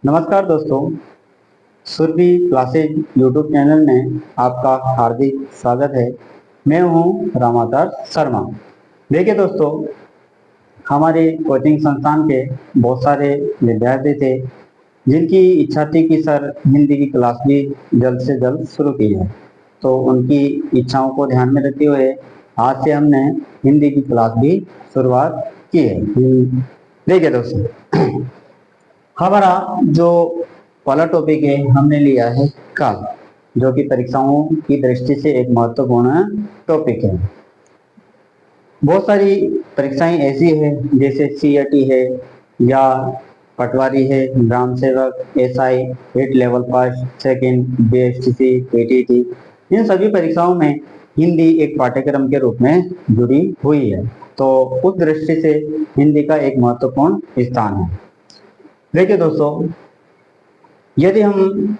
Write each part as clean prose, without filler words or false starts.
नमस्कार दोस्तों, Surabhi classes YouTube channel में आपका हार्दिक स्वागत है। मैं हूं रामादास शर्मा। देखिए दोस्तों, हमारे कोचिंग संस्थान के बहुत सारे विद्यार्थी थे जिनकी इच्छा थी कि सर हिंदी की क्लास भी जल्द से जल्द शुरू की जाए। तो उनकी इच्छाओं को ध्यान में रखते हुए आज से हमने हिंदी की क्लास भी शुरुआत की है। देखिए दोस्तों, हमारा जो पहला टॉपिक है हमने लिया है काल, जो कि परीक्षाओं की दृष्टि से एक महत्वपूर्ण टॉपिक है। बहुत सारी परीक्षाएं ऐसी है जैसे सीईटी है या पटवारी है, ग्राम सेवक, SI, 8 level pass, second, BSTC, PTT. इन सभी परीक्षाओं में हिंदी एक पाठ्यक्रम के रूप में जुड़ी हुई है, तो उस दृष्टि से हिंदी का एक महत्वपूर्ण स्थान है। देखिए दोस्तों, यदि हम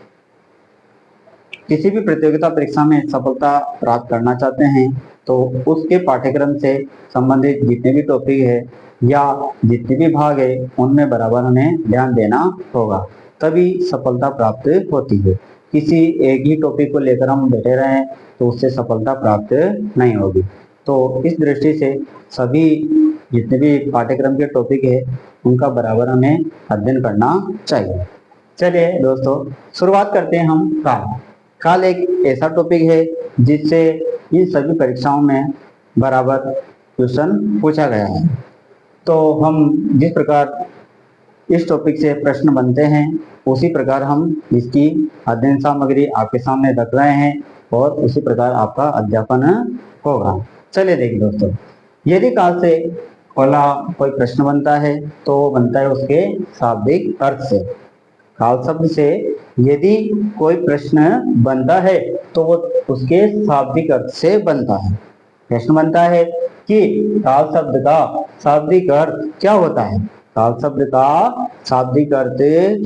किसी भी प्रतियोगिता परीक्षा में सफलता प्राप्त करना चाहते हैं तो उसके पाठ्यक्रम से संबंधित जितने भी टॉपिक है या जितने भी भाग है उनमें बराबर हमें ध्यान देना होगा, तभी सफलता प्राप्त होती है। किसी एक ही टॉपिक को लेकर हम बैठे रहें तो उससे सफलता प्राप्त नहीं होगी। तो इस दृष्टि से सभी जितने भी पाठ्यक्रम के टॉपिक है उनका बराबर हमें अध्ययन करना चाहिए। चलिए दोस्तों, शुरुआत करते हैं हम काल। काल एक ऐसा टॉपिक है जिससे इन सभी परीक्षाओं में बराबर क्वेश्चन पूछा गया है। तो हम जिस प्रकार इस टॉपिक से प्रश्न बनते हैं उसी प्रकार हम इसकी अध्ययन सामग्री आपके सामने रख रहे हैं और उसी प्रकार आपका अध्यापन होगा। चलिए देखिए दोस्तों, यदि काल से पहला कोई प्रश्न बनता है तो बनता है उसके शाब्दिक अर्थ से। काल शब्द से यदि कोई प्रश्न बनता है तो वो उसके शाब्दिक अर्थ से बनता है। प्रश्न बनता है कि काल शब्द का शाब्दिक अर्थ क्या होता है। काल शब्द का शाब्दिक अर्थ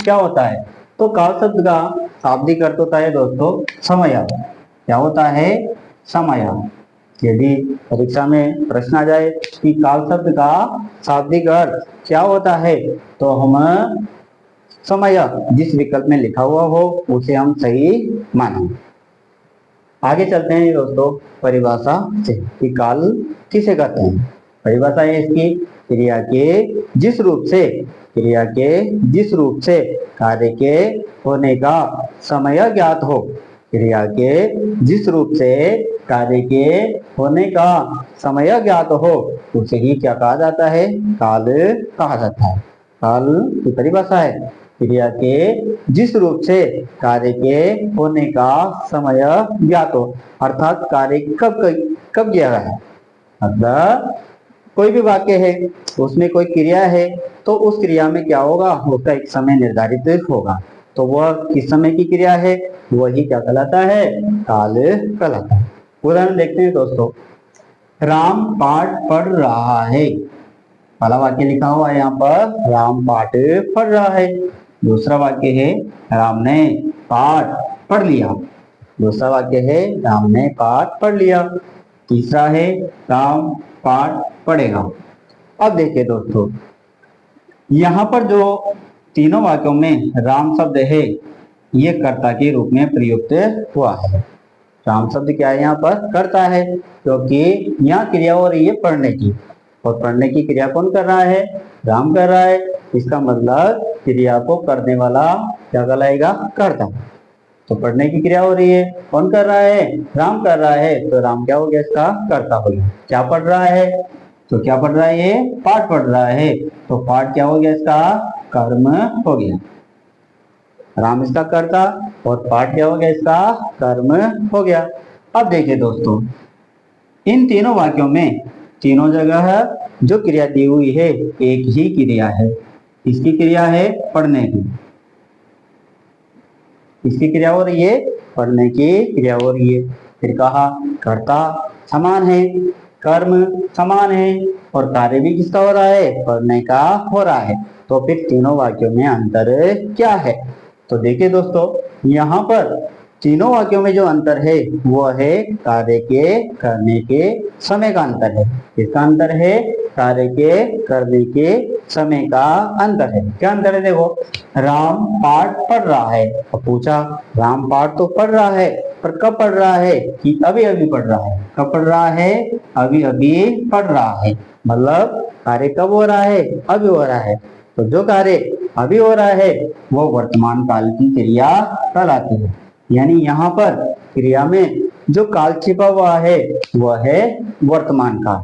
क्या होता है? तो काल शब्द का शाब्दिक अर्थ होता है दोस्तों समय। क्या होता है? समय। यदि परीक्षा में प्रश्न आ जाए कि काल शब्द का शाब्दिक अर्थ क्या होता है तो हम समय जिस विकल्प में लिखा हुआ हो उसे हम सही मानें। आगे चलते हैं दोस्तों परिभाषा से कि काल किसे कहते हैं। परिभाषा है इसकी, क्रिया के जिस रूप से कार्य के होने का समय ज्ञात हो। क्रिया के जिस रूप से कार्य के होने का समय ज्ञात हो उसे ही क्या कहा जाता है? काल कहा जाता है। काल की परिभाषा है क्रिया के जिस रूप से कार्य के होने का समय ज्ञात हो, अर्थात कार्य कब किया गया है। मतलब कोई भी वाक्य है उसमें कोई क्रिया है तो उस क्रिया में क्या होगा, उसका एक समय निर्धारित होगा। तो वह किस समय की क्रिया है वही क्या कहलाता है? काल कहलाता है। उदाहरण देखते हैं दोस्तों, राम पाठ पढ़ रहा है। पहला वाक्य लिखा हुआ है यहाँ पर राम पाठ पढ़ रहा है। दूसरा वाक्य है राम ने पाठ पढ़ लिया। दूसरा वाक्य है राम ने पाठ पढ़ लिया। तीसरा है राम पाठ पढ़ेगा। अब देखिए दोस्तों, यहाँ पर जो तीनों वाक्यों में राम शब्द है ये कर्ता के रूप में प्रयुक्त हुआ है। राम शब्द क्या है? यहाँ पर कर्ता है, क्योंकि यहाँ क्रिया हो रही है पढ़ने की, और पढ़ने की क्रिया कौन कर रहा है? राम कर रहा है। इसका मतलब क्रिया को करने वाला क्या कहलाएगा? कर्ता। तो पढ़ने की क्रिया हो रही है, कौन कर रहा है? राम कर रहा है। तो राम क्या हो गया? इसका कर्ता हो गया। क्या पढ़ रहा है? तो क्या पढ़ रहा है? ये पाठ पढ़ रहा है। तो पाठ क्या हो गया? इसका कर्म हो गया। राम इसका कर्ता और पाठ क्या हो गया? इसका कर्म हो गया। अब देखिए दोस्तों, इन तीनों वाक्यों में तीनों जगह जो क्रिया दी हुई है एक ही क्रिया है। इसकी क्रिया है पढ़ने की। इसकी क्रिया हो रही है पढ़ने की क्रिया हो रही है। फिर कहा कर्ता समान है, कर्म समान है और कार्य भी किसका हो रहा है? पढ़ने का हो रहा है। तो फिर तीनों वाक्यों में अंतर क्या है? तो देखिए दोस्तों, यहाँ पर तीनों वाक्यों में जो अंतर है वो है कार्य के करने के समय का अंतर है। किसका अंतर है? कार्य के करने के समय का अंतर है। क्या अंतर है? देखो, राम पाठ पढ़ रहा है। अब पूछा, राम पाठ तो पढ़ रहा है, पर कब पढ़ रहा है? कि अभी अभी पढ़ रहा है। कब पढ़ रहा है? अभी अभी पढ़ रहा है। मतलब कार्य कब हो रहा है? अभी हो रहा है। तो जो कार्य अभी हो रहा है वो वर्तमान काल की क्रिया कहलाती है। यानी यहाँ पर क्रिया में जो काल छिपा हुआ है वह है वर्तमान काल,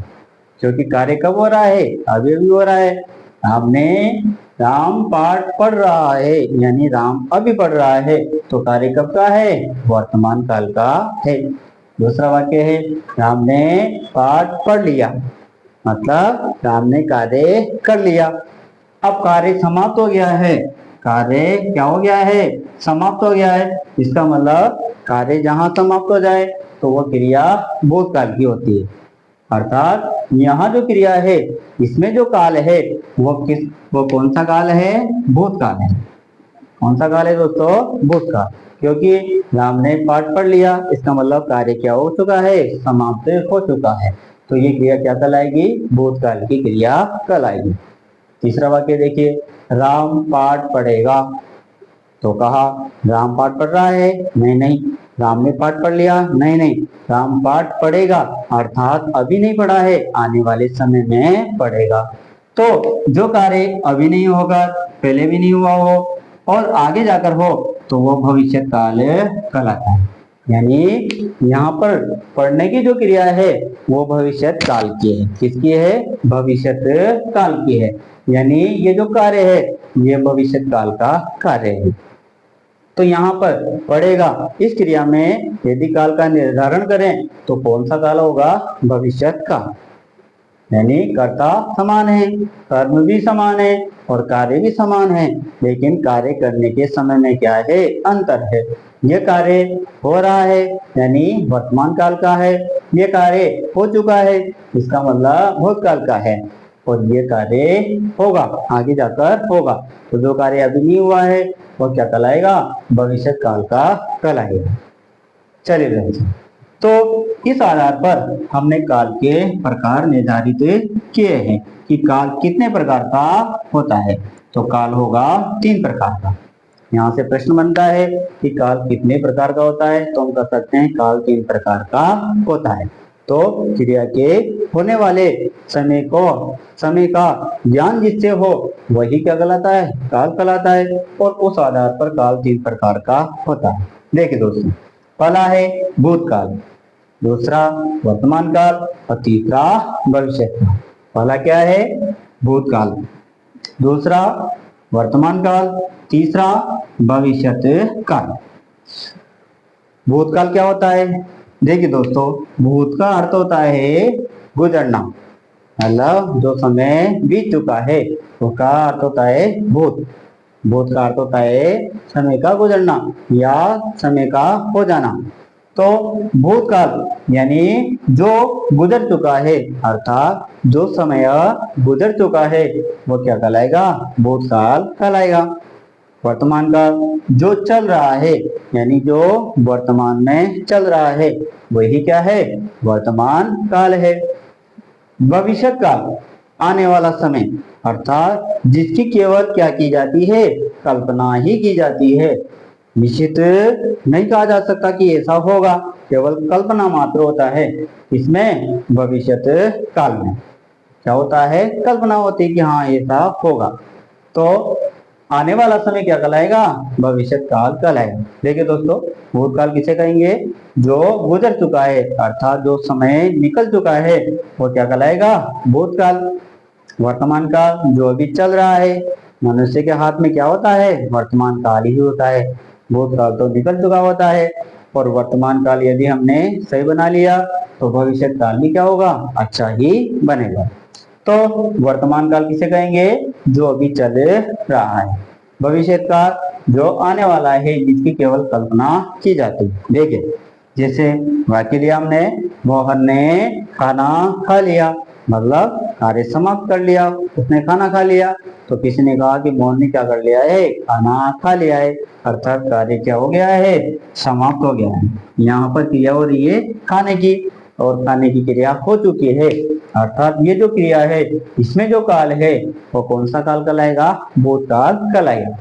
क्योंकि कार्य कब हो रहा है? अभी अभी हो रहा है। आपने राम पाठ पढ़ रहा है, यानी राम अभी पढ़ रहा है, तो कार्य कब का है? वर्तमान काल का है। दूसरा वाक्य है, राम ने पाठ पढ़ लिया, मतलब राम ने कार्य कर लिया। अब कार्य समाप्त हो गया है। कार्य क्या हो गया है? समाप्त हो गया है। इसका मतलब कार्य जहां समाप्त हो जाए तो वह क्रिया भूतकाल की होती है। अर्थात यहाँ जो क्रिया है इसमें जो काल है वो कौन सा काल है? भूतकाल है। कौन सा काल है दोस्तों? भूतकाल। क्योंकि राम ने पाठ पढ़ लिया, इसका मतलब कार्य क्या हो चुका है? समाप्त हो चुका है। तो ये क्रिया क्या कहलाएगी? भूतकाल की क्रिया कहलाएगी। तीसरा वाक्य देखिए, राम पाठ पढ़ेगा। तो कहा, राम पाठ पढ़ रहा है? नहीं। राम ने पाठ पढ़ लिया? नहीं। राम पाठ पढ़ेगा, अर्थात अभी नहीं पढ़ा है, आने वाले समय में पढ़ेगा। तो जो कार्य अभी नहीं होगा, पहले भी नहीं हुआ हो और आगे जाकर हो, तो वो भविष्य काल कहलाता है। यानी यहाँ पर पढ़ने की जो क्रिया है वो भविष्य काल की है। किसकी है? भविष्य काल की है। यानी ये जो कार्य है ये भविष्य काल का कार्य है। तो यहाँ पर पढ़ेगा इस क्रिया में यदि काल का निर्धारण करें तो कौन सा काल होगा? भविष्य काल। यानी कर्ता समान है, कर्म भी समान है और कार्य भी समान है, लेकिन कार्य करने के समय में क्या है? अंतर है। यह कार्य हो रहा है यानी वर्तमान काल का है, यह कार्य हो चुका है, इसका मतलब भूतकाल का है, और ये कार्य होगा, आगे जाकर होगा। तो जो कार्य अभी नहीं हुआ है वो क्या कहलाएगा? भविष्य काल का कहलाएगा। चलिए दोस्तों, तो इस आधार पर हमने काल के प्रकार निर्धारित किए हैं कि काल कितने प्रकार का होता है। तो काल होगा 3 प्रकार का। यहाँ से प्रश्न बनता है कि काल कितने प्रकार का होता है, तो हम कह सकते हैं काल 3 प्रकार का होता है। तो क्रिया के होने वाले समय का ज्ञान जिससे हो वही क्या कहलाता है? काल कहलाता है। और उस आधार पर काल 3 प्रकार का होता है। देखिए दोस्तों, पहला है भूतकाल, दूसरा वर्तमान काल और तीसरा भविष्य काल। पहला क्या है? भूतकाल, दूसरा वर्तमान काल, तीसरा भविष्य काल। भूतकाल क्या होता है? देखिए दोस्तों, भूत का अर्थ होता है गुजरना, मतलब जो समय बीत चुका है उसका अर्थ होता है भूत। भूत का अर्थ होता है समय का गुजरना या समय का हो जाना। तो भूतकाल यानी जो गुजर चुका है, अर्थात जो समय गुजर चुका है वो क्या कहलाएगा? भूतकाल कहलाएगा। वर्तमान काल जो चल रहा है, यानी जो वर्तमान में चल रहा है वही क्या है? वर्तमान काल है। भविष्य काल आने वाला समय, अर्थात जिसकी केवल क्या की जाती है? कल्पना ही की जाती है। निश्चित नहीं कहा जा सकता कि ऐसा होगा, केवल कल्पना मात्र होता है। इसमें भविष्य काल में क्या होता है? कल्पना होती है कि हाँ ऐसा होगा। तो आने वाला समय क्या कहलाएगा? भविष्य काल कहलाएगा। देखिए दोस्तों, भूतकाल किसे कहेंगे? जो गुजर चुका है, अर्थात जो समय निकल चुका है वो क्या कहलाएगा? भूतकाल। वर्तमान काल जो अभी चल रहा है, मनुष्य के हाथ में क्या होता है? वर्तमान काल ही होता है। भूतकाल तो निकल चुका होता है, और वर्तमान काल यदि हमने सही बना लिया तो भविष्य काल भी क्या होगा? अच्छा ही बनेगा। तो वर्तमान काल किसे कहेंगे? जो अभी चल रहा है। भविष्य काल जो आने वाला है, जिसकी केवल कल्पना की जाती है। देखिए, जैसे वाक्य लिया हमने, मोहन ने खाना खा लिया, मतलब कार्य समाप्त कर लिया, उसने खाना खा लिया। तो किसी ने कहा कि मोहन ने क्या कर लिया है, खाना खा लिया है, अर्थात कार्य क्या हो गया है, समाप्त हो गया है। यहाँ पर क्रिया हो रही है खाने की, और खाने की क्रिया हो चुकी है, अर्थात ये जो क्रिया है इसमें जो काल है वो कौन सा काल कहलाएगा, भूतकाल कहलाएगा।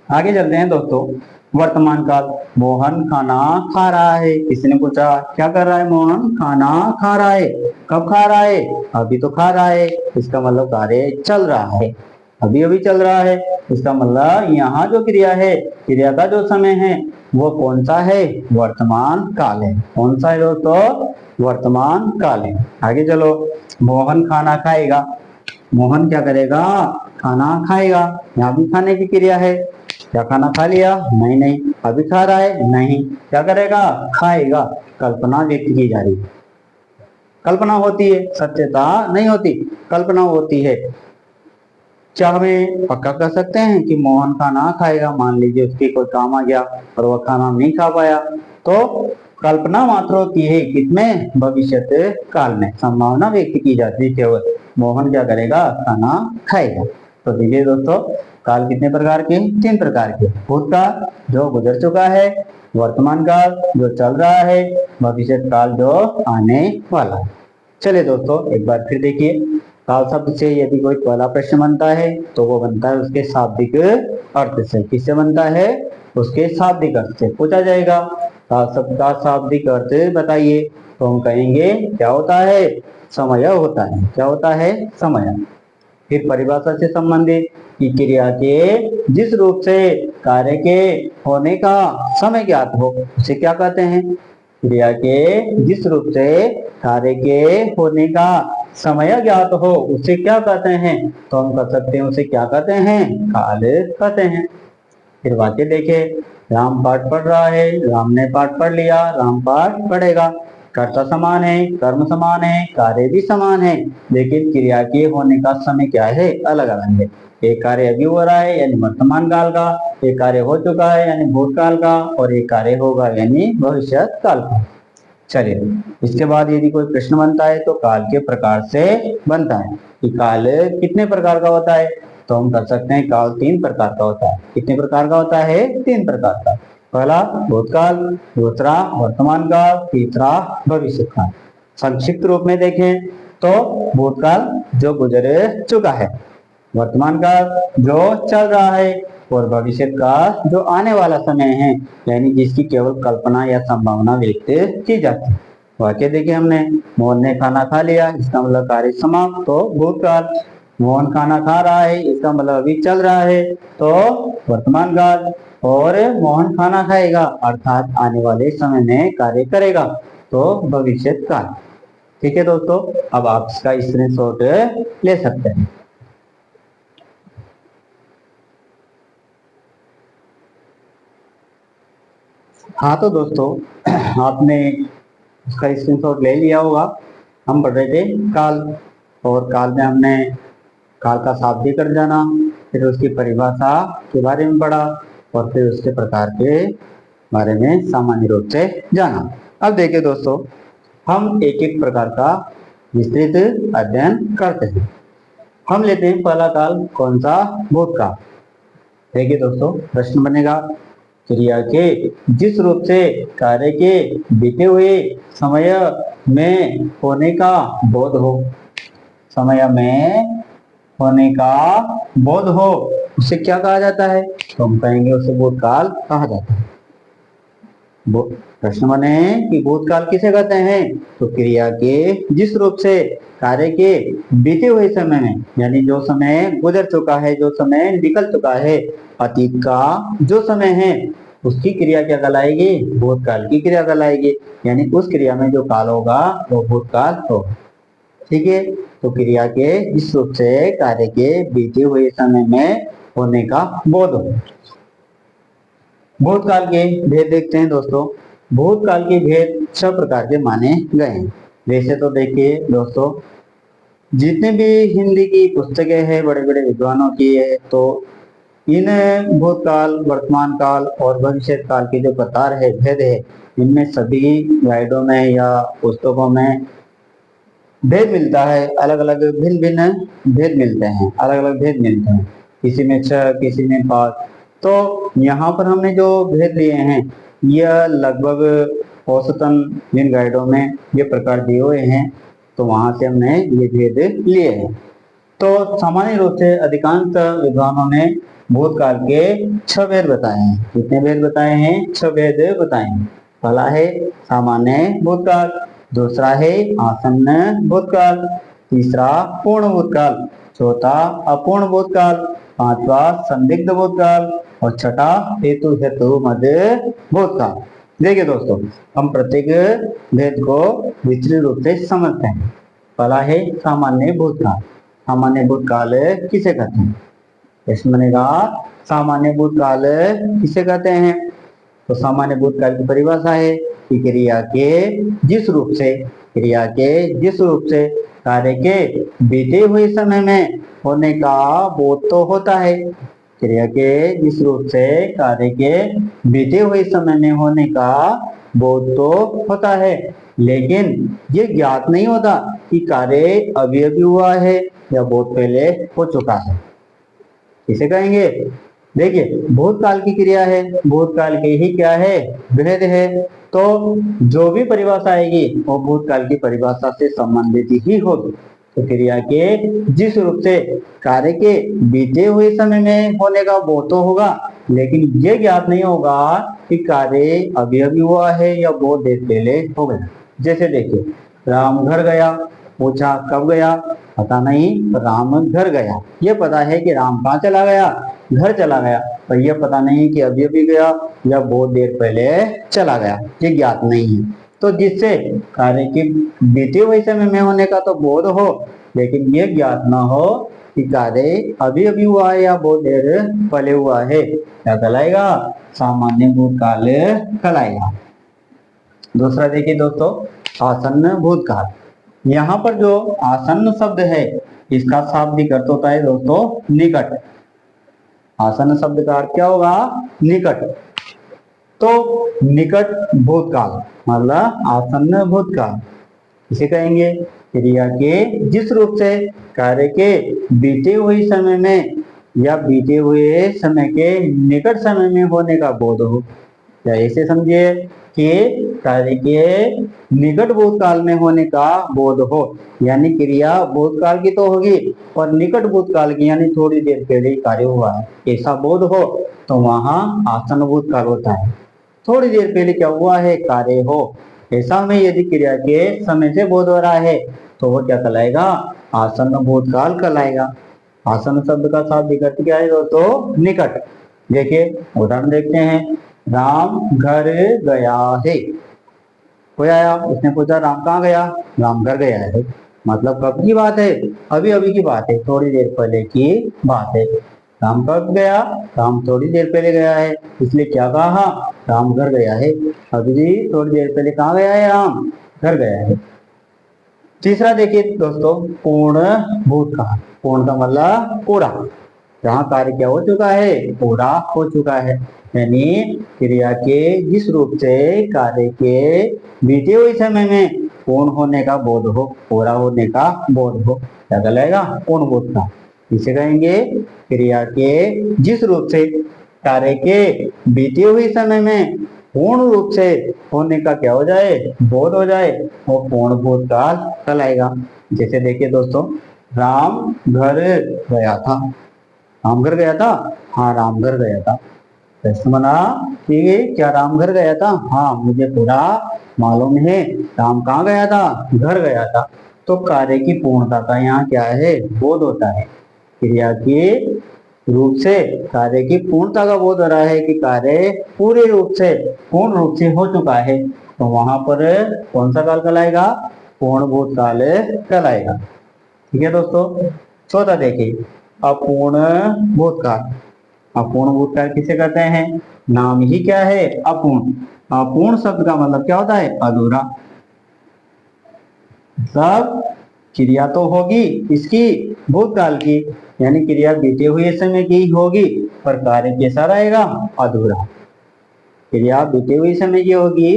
आगे चलते हैं दोस्तों, वर्तमान काल। मोहन खाना खा रहा है। किसी ने पूछा क्या कर रहा है मोहन, खाना खा रहा है। कब खा रहा है, अभी तो खा रहा है, इसका मतलब कार्य चल रहा है, अभी अभी चल रहा है। इसका मतलब यहाँ जो क्रिया है, क्रिया का जो समय है वो कौन सा है, वर्तमान काल है। कौन सा है दोस्तों, वर्तमान काल है। आगे चलो, मोहन खाना खाएगा। मोहन क्या करेगा, खाना खाएगा। यहाँ भी खाने की क्रिया है। क्या खाना खा लिया, नहीं नहीं। अभी खा रहा है, नहीं। क्या करेगा, खाएगा। कल्पना व्यक्त की जा रही है, कल्पना होती है, सत्यता नहीं होती, कल्पना होती है। क्या हमें पक्का कर सकते हैं कि मोहन खाना खाएगा? मान लीजिए उसके कोई काम आ गया और वह खाना नहीं खा पाया, तो कल्पना मात्र होती है किसमें, भविष्यत काल में संभावना व्यक्त की जाती है केवल। मोहन क्या करेगा, खाना खाएगा। तो देखिए दोस्तों, काल कितने प्रकार के, 3 प्रकार के। भूतकाल जो गुजर चुका है, वर्तमान काल जो चल रहा है, भविष्य काल जो आने वाला है। चलिए दोस्तों, एक बार फिर देखिए, काल शब्द से यदि कोई पहला प्रश्न बनता है तो वो बनता है उसके शाब्दिक अर्थ से। किससे बनता है, उसके शाब्दिक अर्थ से पूछा जाएगा। काल शब्द का शाब्दिक अर्थ बताइए, तो हम कहेंगे क्या होता है, समय होता है। क्या होता है, समय। फिर परिभाषा से संबंधित कि क्रिया के जिस रूप से कार्य के होने का समय ज्ञात हो उसे क्या कहते हैं। क्रिया के जिस रूप से कार्य के होने का समय ज्ञात हो उसे क्या कहते हैं, तो हम कह सकते हैं उसे क्या कहते हैं, काल कहते हैं। फिर वाक्य देखे, राम पाठ पढ़ रहा है, राम ने पाठ पढ़ लिया, राम पाठ पढ़ेगा। कर्ता समान है, कर्म समान है, कार्य भी समान है, लेकिन क्रिया के होने का समय क्या है, अलग अलग है। एक कार्य अभी हो रहा है यानी वर्तमान काल का, एक कार्य हो चुका है यानी भूतकाल का, और एक कार्य होगा यानी भविष्य काल का। चलिए, इसके बाद यदि कोई प्रश्न बनता है तो काल के प्रकार से बनता है कि काल कितने प्रकार का होता है, तो हम कर सकते हैं काल 3 प्रकार का होता है। कितने प्रकार का होता है, 3 प्रकार का। पहला भूतकाल, दूसरा वर्तमान काल, तीसरा भविष्य काल। संक्षिप्त रूप में देखें तो भूतकाल जो गुजर चुका है, वर्तमान काल जो चल रहा है, और भविष्य काल जो आने वाला समय है, यानी जिसकी केवल कल्पना या संभावना व्यक्त की जाती है। वाक्य देखिए हमने, मोहन ने खाना खा लिया, इसका मतलब कार्य समाप्त, तो भूतकाल। मोहन खाना खा रहा है, इसका मतलब अभी चल रहा है, तो वर्तमान काल। और मोहन खाना खाएगा अर्थात आने वाले समय में कार्य करेगा, तो भविष्य काल। ठीक है दोस्तों, अब आप इसका स्क्रीनशॉट ले सकते हैं। हाँ तो दोस्तों, आपने उसका स्क्रीनशॉट ले लिया होगा। हम पढ़ रहे थे काल, और काल में हमने काल का शाब्दिक अर्थ जाना, फिर उसकी परिभाषा के बारे में पढ़ा, और फिर उसके प्रकार के बारे में सामान्य रूप से जाना। अब देखिए दोस्तों, हम एक एक प्रकार का विस्तृत अध्ययन करते हैं। हम लेते हैं पहला काल, कौन सा, भूतकाल। देखिए दोस्तों, प्रश्न बनेगा, क्रिया के जिस रूप से कार्य के बीते हुए समय में होने का बोध हो, समय में होने का बोध हो, उसे क्या कहा जाता है, तो हम कहेंगे उसे भूतकाल कहा जाता है। प्रश्न बने कि भूतकाल किसे कहते हैं, तो क्रिया के जिस रूप से कार्य के बीते हुए समय में, यानी जो समय गुजर चुका है, जो समय निकल चुका है, अतीत का जो समय है, उसकी क्रिया क्या कहलाएगी, भूतकाल की क्रिया कहलाएगी। यानी उस क्रिया में जो काल होगा वो भूतकाल होगा। ठीक है, तो क्रिया के जिस रूप से कार्य के बीते हुए समय में होने का बोध हो। भूतकाल के भेद देखते हैं दोस्तों। भूतकाल के भेद 6 प्रकार के माने गए हैं। वैसे तो देखिए दोस्तों, जितने भी हिंदी की पुस्तकें हैं बड़े बड़े विद्वानों की है, तो इन भूतकाल, वर्तमान काल और भविष्य काल के जो प्रकार है, भेद है, इनमें सभी गाइडों में या पुस्तकों में भेद मिलता है, अलग अलग भिन्न भिन्न भेद मिलते हैं, अलग अलग भेद मिलते हैं, किसी में 6 किसी में 5। तो यहाँ पर हमने जो भेद लिए हैं यह लगभग औसतन जिन गाइडों में ये प्रकार दिए हुए हैं तो वहां से हमने ये भेद लिए हैं। तो सामान्य रूप से अधिकांश विद्वानों ने भूतकाल के 6 भेद बताए हैं। कितने भेद बताए हैं? 6 भेद बताए हैं। पहला है सामान्य भूतकाल, दूसरा है आसन्न भूतकाल, तीसरा पूर्ण भूतकाल, चौथा अपूर्ण भूतकाल, पांचवा संदिग्ध भूतकाल और छठा हेतु हेतु मध्य भूतकाल। देखिए दोस्तों, हम प्रत्येक भेद को विस्तृत रूप से समझते हैं। पहला है सामान्य भूतकाल। सामान्य भूतकाल किसे कहते हैं? इसमें बनेगा सामान्य भूतकाल किसे कहते हैं? तो सामान्य भूतकाल की परिभाषा है कि क्रिया के जिस रूप से कार्य के बीते हुए समय में होने का बोध तो होता है। क्रिया के जिस रूप से कार्य के बीते हुए समय में होने का बोध तो होता है, लेकिन ये ज्ञात नहीं होता कि कार्य अभी अभी हुआ है या बहुत पहले हो चुका है। इसे कहेंगे, देखिए भूतकाल की क्रिया है, भूतकाल के ही क्या है? भेद है। तो जो भी परिभाषा आएगी वो भूतकाल की परिभाषा से संबंधित ही होगी। तो क्रिया के जिस रूप से कार्य के बीते हुए समय में होने का वो तो होगा, लेकिन ये ज्ञात नहीं होगा कि कार्य अभी अभी हुआ है या बहुत देर पहले हो गया। जैसे देखिए, राम घर गया, पूछा कब गया? पता नहीं, राम घर गया। ये पता है कि राम कहाँ चला गया? घर चला गया, पर यह पता नहीं कि अभी अभी गया या बहुत देर पहले चला गया। ये ज्ञात नहीं है। तो जिससे कार्य के बीते हुए समय में होने का तो बोध हो, लेकिन ये ज्ञात ना हो कि कार्य अभी अभी हुआ है या बहुत देर पहले हुआ है, क्या कहलाएगा? सामान्य भूतकाल कहलाएगा। दूसरा देखिए दोस्तों, आसन्न भूतकाल। यहाँ पर जो आसन्न शब्द है इसका शाब्दिक अर्थ होता है दोस्तों निकट। आसन्न शब्द का अर्थ क्या होगा? निकट। तो निकट भूतकाल मतलब आसन्न भूतकाल इसे कहेंगे क्रिया के जिस रूप से कार्य के बीते हुए समय में या बीते हुए समय के निकट समय में होने का बोध हो। या ऐसे समझिए कि कार्य के निकट भूतकाल में होने का बोध हो, यानी क्रिया भूतकाल की तो होगी पर निकट भूतकाल की यानी थोड़ी देर पहले कार्य हुआ है, ऐसा बोध हो तो वहां आसन्न भूतकाल होता है। थोड़ी देर पहले क्या हुआ है? कार्य हो। ऐसा में यदि क्रिया के समय से बोध हो रहा है तो वो क्या कहलाएगा? आसन्न भूतकाल कहलाएगा। आसन्न शब्द का शाब्दिक अर्थ क्या है दोस्तों? निकट। देखिए उदाहरण देखते हैं, राम घर गया है। कोई आया, उसने पूछा राम कहाँ गया? राम घर गया है। मतलब कब की बात है? अभी अभी की बात है, थोड़ी देर पहले की बात है। राम कब गया? राम थोड़ी देर पहले गया है, इसलिए क्या कहा? राम घर गया है। अभी थोड़ी देर पहले कहाँ गया है? राम घर गया है। तीसरा देखिए दोस्तों, पूर्ण भूतकाल। पूर्ण का मतलब पूरा, जहाँ कार्य क्या हो चुका है? पूरा हो चुका है। यानी क्रिया के जिस रूप से कार्य के बीते हुए समय में पूर्ण होने का बोध हो, पूरा होने का बोध हो, क्या कहलाएगा? पूर्ण भूतकाल। इसे कहेंगे क्रिया के जिस रूप से कार्य के बीते हुए समय में पूर्ण रूप से होने का क्या हो जाए? बोध हो जाए, वो पूर्ण भूतकाल कहलाएगा। जैसे देखिए दोस्तों, राम घर गया था। राम घर गया था? हाँ राम घर गया था। प्रश्न बना कि क्या राम घर गया था? हाँ मुझे पूरा मालूम है। राम कहाँ गया था? घर गया था। तो कार्य की पूर्णता का यहाँ क्या है? बोध होता है। क्रिया के रूप से कार्य की पूर्णता का बोध हो रहा है कि कार्य पूरे रूप से पूर्ण रूप से हो चुका है, तो वहां पर कौन सा काल कहलाएगा? पूर्ण भूतकाल कहलाएगा। ठीक है दोस्तों। चौथा देखिए, अपूर्ण भूतकाल। अपूर्ण भूतकाल किसे कहते हैं? नाम ही क्या है? अपूर्ण। अपूर्ण शब्द का मतलब क्या होता है? अधूरा। सब क्रिया तो होगी इसकी भूतकाल की, यानी क्रिया बीते हुए समय की होगी पर कार्य कैसा रहेगा? अधूरा। क्रिया बीते हुए समय की होगी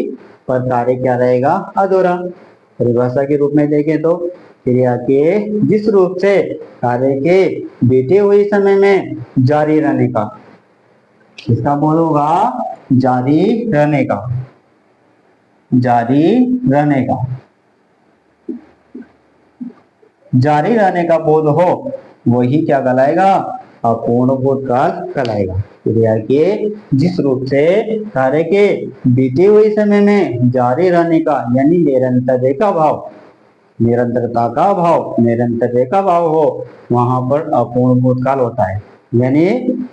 पर कार्य क्या रहेगा? अधूरा। परिभाषा के रूप में देखें तो क्रिया के जिस रूप से कार्य के बीते हुए समय में जारी रहने का, इसका बोध होगा जारी रहने का, जारी रहने का, जारी रहने का बोध हो वही क्या कहलाएगा, अपूर्ण भूतकाल कहलाएगा। क्रिया के जिस रूप से कार्य के बीते हुए समय में जारी रहने का यानी निरंतरता का भाव, निरंतरता का भाव, निरंतरता का भाव हो वहां पर अपूर्ण भूतकाल होता है। यानी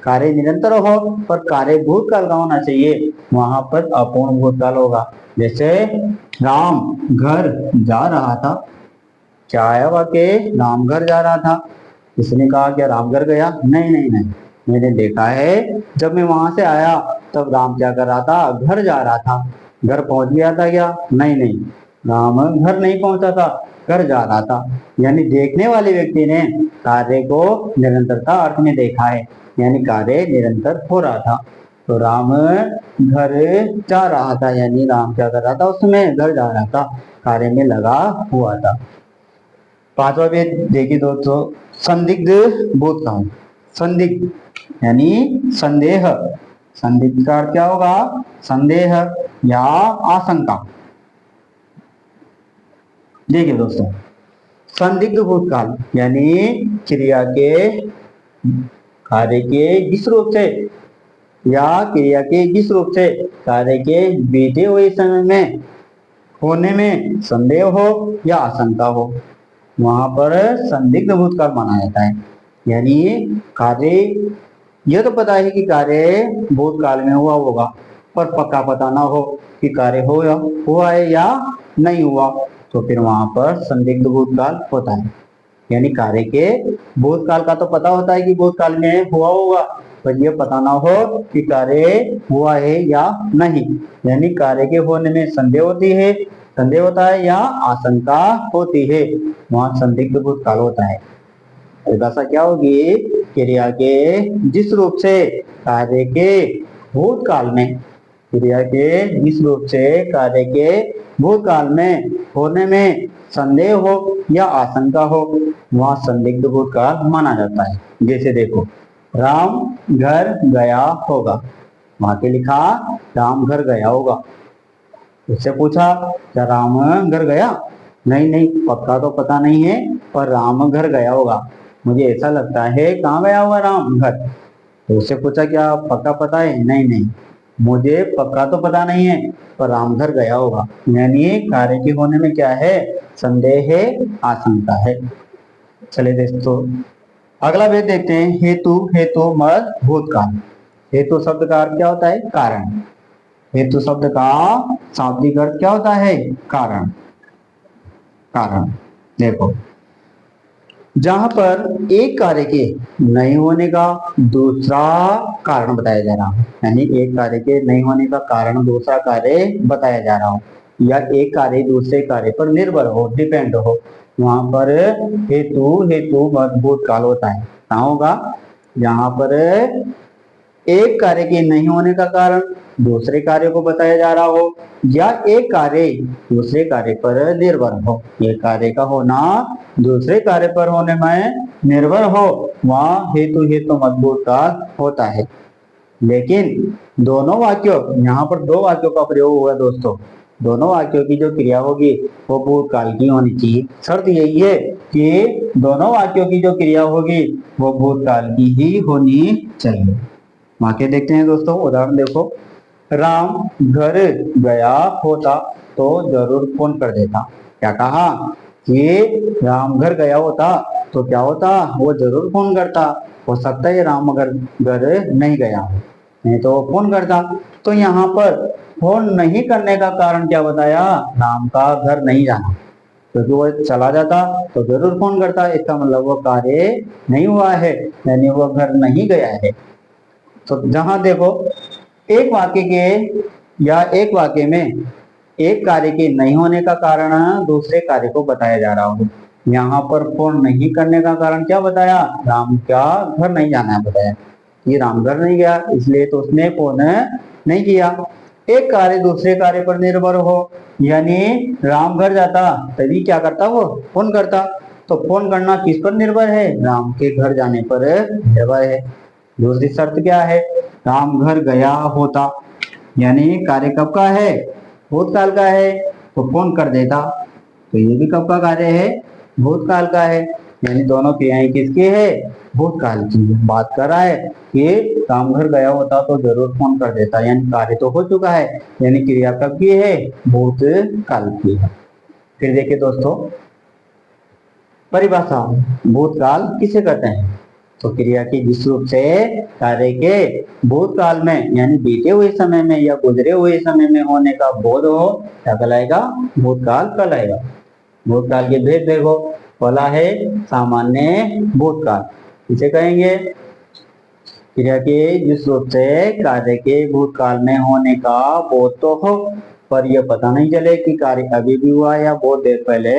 कार्य निरंतर हो पर कार्य भूतकाल का होना चाहिए, वहां पर अपूर्ण भूतकाल होगा। जैसे राम घर जा रहा था, क्या आया वाक्य, राम घर जा रहा था। इसने कहा क्या राम घर गया, नहीं नहीं नहीं, मैंने देखा है जब मैं वहां से आया तब राम क्या कर रहा था, घर जा रहा था। घर पहुंच गया था क्या, नहीं नहीं, राम घर नहीं पहुंचा था, घर जा रहा था। यानी देखने वाले व्यक्ति ने कार्य को निरंतरता अर्थ में देखा है, यानी कार्य निरंतर हो रहा था। तो राम घर जा रहा था यानी राम क्या कर रहा था, उसमें घर जा रहा था, कार्य में लगा हुआ था। पांचवा वेद देखिए दोस्तों, संदिग्ध भूतकाल। संदिग्ध यानी संदेह, संदिग्ध का अर्थ क्या होगा, संदेह या आशंका। देखिए दोस्तों, संदिग्ध भूतकाल यानी क्रिया के कार्य के जिस रूप से या क्रिया के जिस रूप से कार्य के बीते हुए समय में होने में संदेह हो या आशंका हो, वहां पर संदिग्ध भूतकाल माना जाता है। यानी कार्य यह तो पता है कि कार्य भूतकाल में हुआ होगा, पर पक्का पता ना हो कि कार्य हुआ है या नहीं हुआ, तो फिर वहां पर संदिग्ध भूतकाल होता है। यानी कार्य के भूतकाल का तो पता होता है कि भूतकाल में हुआ होगा, पर यह पता ना हो कि कार्य हुआ है या नहीं। यानी कार्य के होने में संदेह होती है, संदेह होता है या आशंका होती है, वहां संदिग्ध भूतकाल होता है। परिभाषा क्या होगी, क्रिया के जिस रूप से कार्य के भूतकाल में, क्रिया के जिस रूप से कार्य के भूतकाल में होने में संदेह हो या आशंका हो, वहां संदिग्ध भूतकाल माना जाता है। जैसे देखो, राम घर गया होगा, वहां पे लिखा राम घर गया होगा। उससे पूछा क्या राम घर गया, नहीं नहीं, पक्का तो पता नहीं है, पर राम घर गया होगा, मुझे ऐसा लगता है। कहाँ गया होगा राम घर, तो उससे पूछा क्या पक्का पता है, नहीं नहीं, मुझे पक्का तो पता नहीं है, पर राम घर गया होगा। यानी कार्य के होने में क्या है, संदेह है, आशंका है। चलिए दोस्तों अगला वेद देखते हैं, हेतु, हेतु मद भूतकाल। हेतु शब्द का अर्थ क्या होता है, कारण। हेतु शब्द का शाब्दिक अर्थ क्या होता है, कारण। कारण देखो, जहां पर एक कार्य के नहीं होने का दूसरा कारण बताया जा रहा है, यानी एक कार्य के नहीं होने का कारण दूसरा कार्य बताया जा रहा हो, या एक कार्य दूसरे कार्य पर निर्भर हो, डिपेंड हो, वहां पर हेतु, हेतु मद भूतकाल होता है। कहाँ होगा, जहां पर एक कार्य के नहीं होने का कारण दूसरे कार्य को बताया जा रहा हो, या एक कार्य दूसरे कार्य पर निर्भर हो। एक कार्य का होना दूसरे कार्य पर होने में निर्भर हो, वहां हेतु, हेतु मद भूतकाल होता है। लेकिन दोनों वाक्यों, यहाँ पर दो वाक्यों का प्रयोग हुआ दोस्तों, दोनों वाक्यों की जो क्रिया होगी वो भूतकाल की होनी चाहिए। शर्त यही है कि दोनों वाक्यों की जो क्रिया होगी वो भूतकाल की ही होनी चाहिए। वाक्य देखते हैं दोस्तों, उदाहरण देखो, राम घर गया होता तो जरूर फोन कर देता। क्या कहा कि राम घर गया होता तो क्या होता, वो जरूर फोन करता। हो सकता है राम अगर घर नहीं गया हो, नहीं तो वो फोन करता। तो यहाँ पर फोन नहीं करने का कारण क्या बताया, राम का घर नहीं जाना, क्योंकि वो चला जाता तो जरूर फोन करता, इसका मतलब वो कार्य नहीं हुआ है, यानी वो घर नहीं गया है। तो जहां देखो, एक वाक्य के या एक वाक्य में एक कार्य के नहीं होने का कारण दूसरे कार्य को बताया जा रहा हो, यहाँ पर फोन नहीं करने का कारण क्या बताया, राम का घर नहीं जाना है बताया, ये राम घर नहीं गया इसलिए तो उसने फोन नहीं किया। एक कार्य दूसरे कार्य पर निर्भर हो, यानी राम घर जाता तभी क्या करता, वो फोन करता। तो फोन करना किस पर निर्भर है, राम के घर जाने पर निर्भर है। दूसरी शर्त क्या है, राम घर गया होता, यानी कार्य कब का है, भूतकाल का है, तो फोन कर देता। तो ये भी कब का कार्य है, भूतकाल का है। यानी दोनों क्रियाएं किसकी है, भूतकाल की। बात कर रहा है कि राम घर गया होता तो जरूर फोन कर देता, यानी कार्य तो हो चुका है, यानी क्रिया कब की है, भूतकाल की है। फिर देखिए दोस्तों, परिभाषा, भूतकाल किसे कहते हैं, तो क्रिया की जिस रूप से कार्य के भूतकाल में यानी बीते हुए समय में या गुजरे हुए समय में होने का बोध हो, क्या कहलाएगा, भूतकाल कहलाएगा। भूतकाल के भेद देखो, पहला है सामान्य भूतकाल। इसे कहेंगे क्रिया के जिस रूप से कार्य के भूतकाल में होने का बोध तो हो, पर यह पता नहीं चले कि कार्य अभी भी हुआ या बहुत देर पहले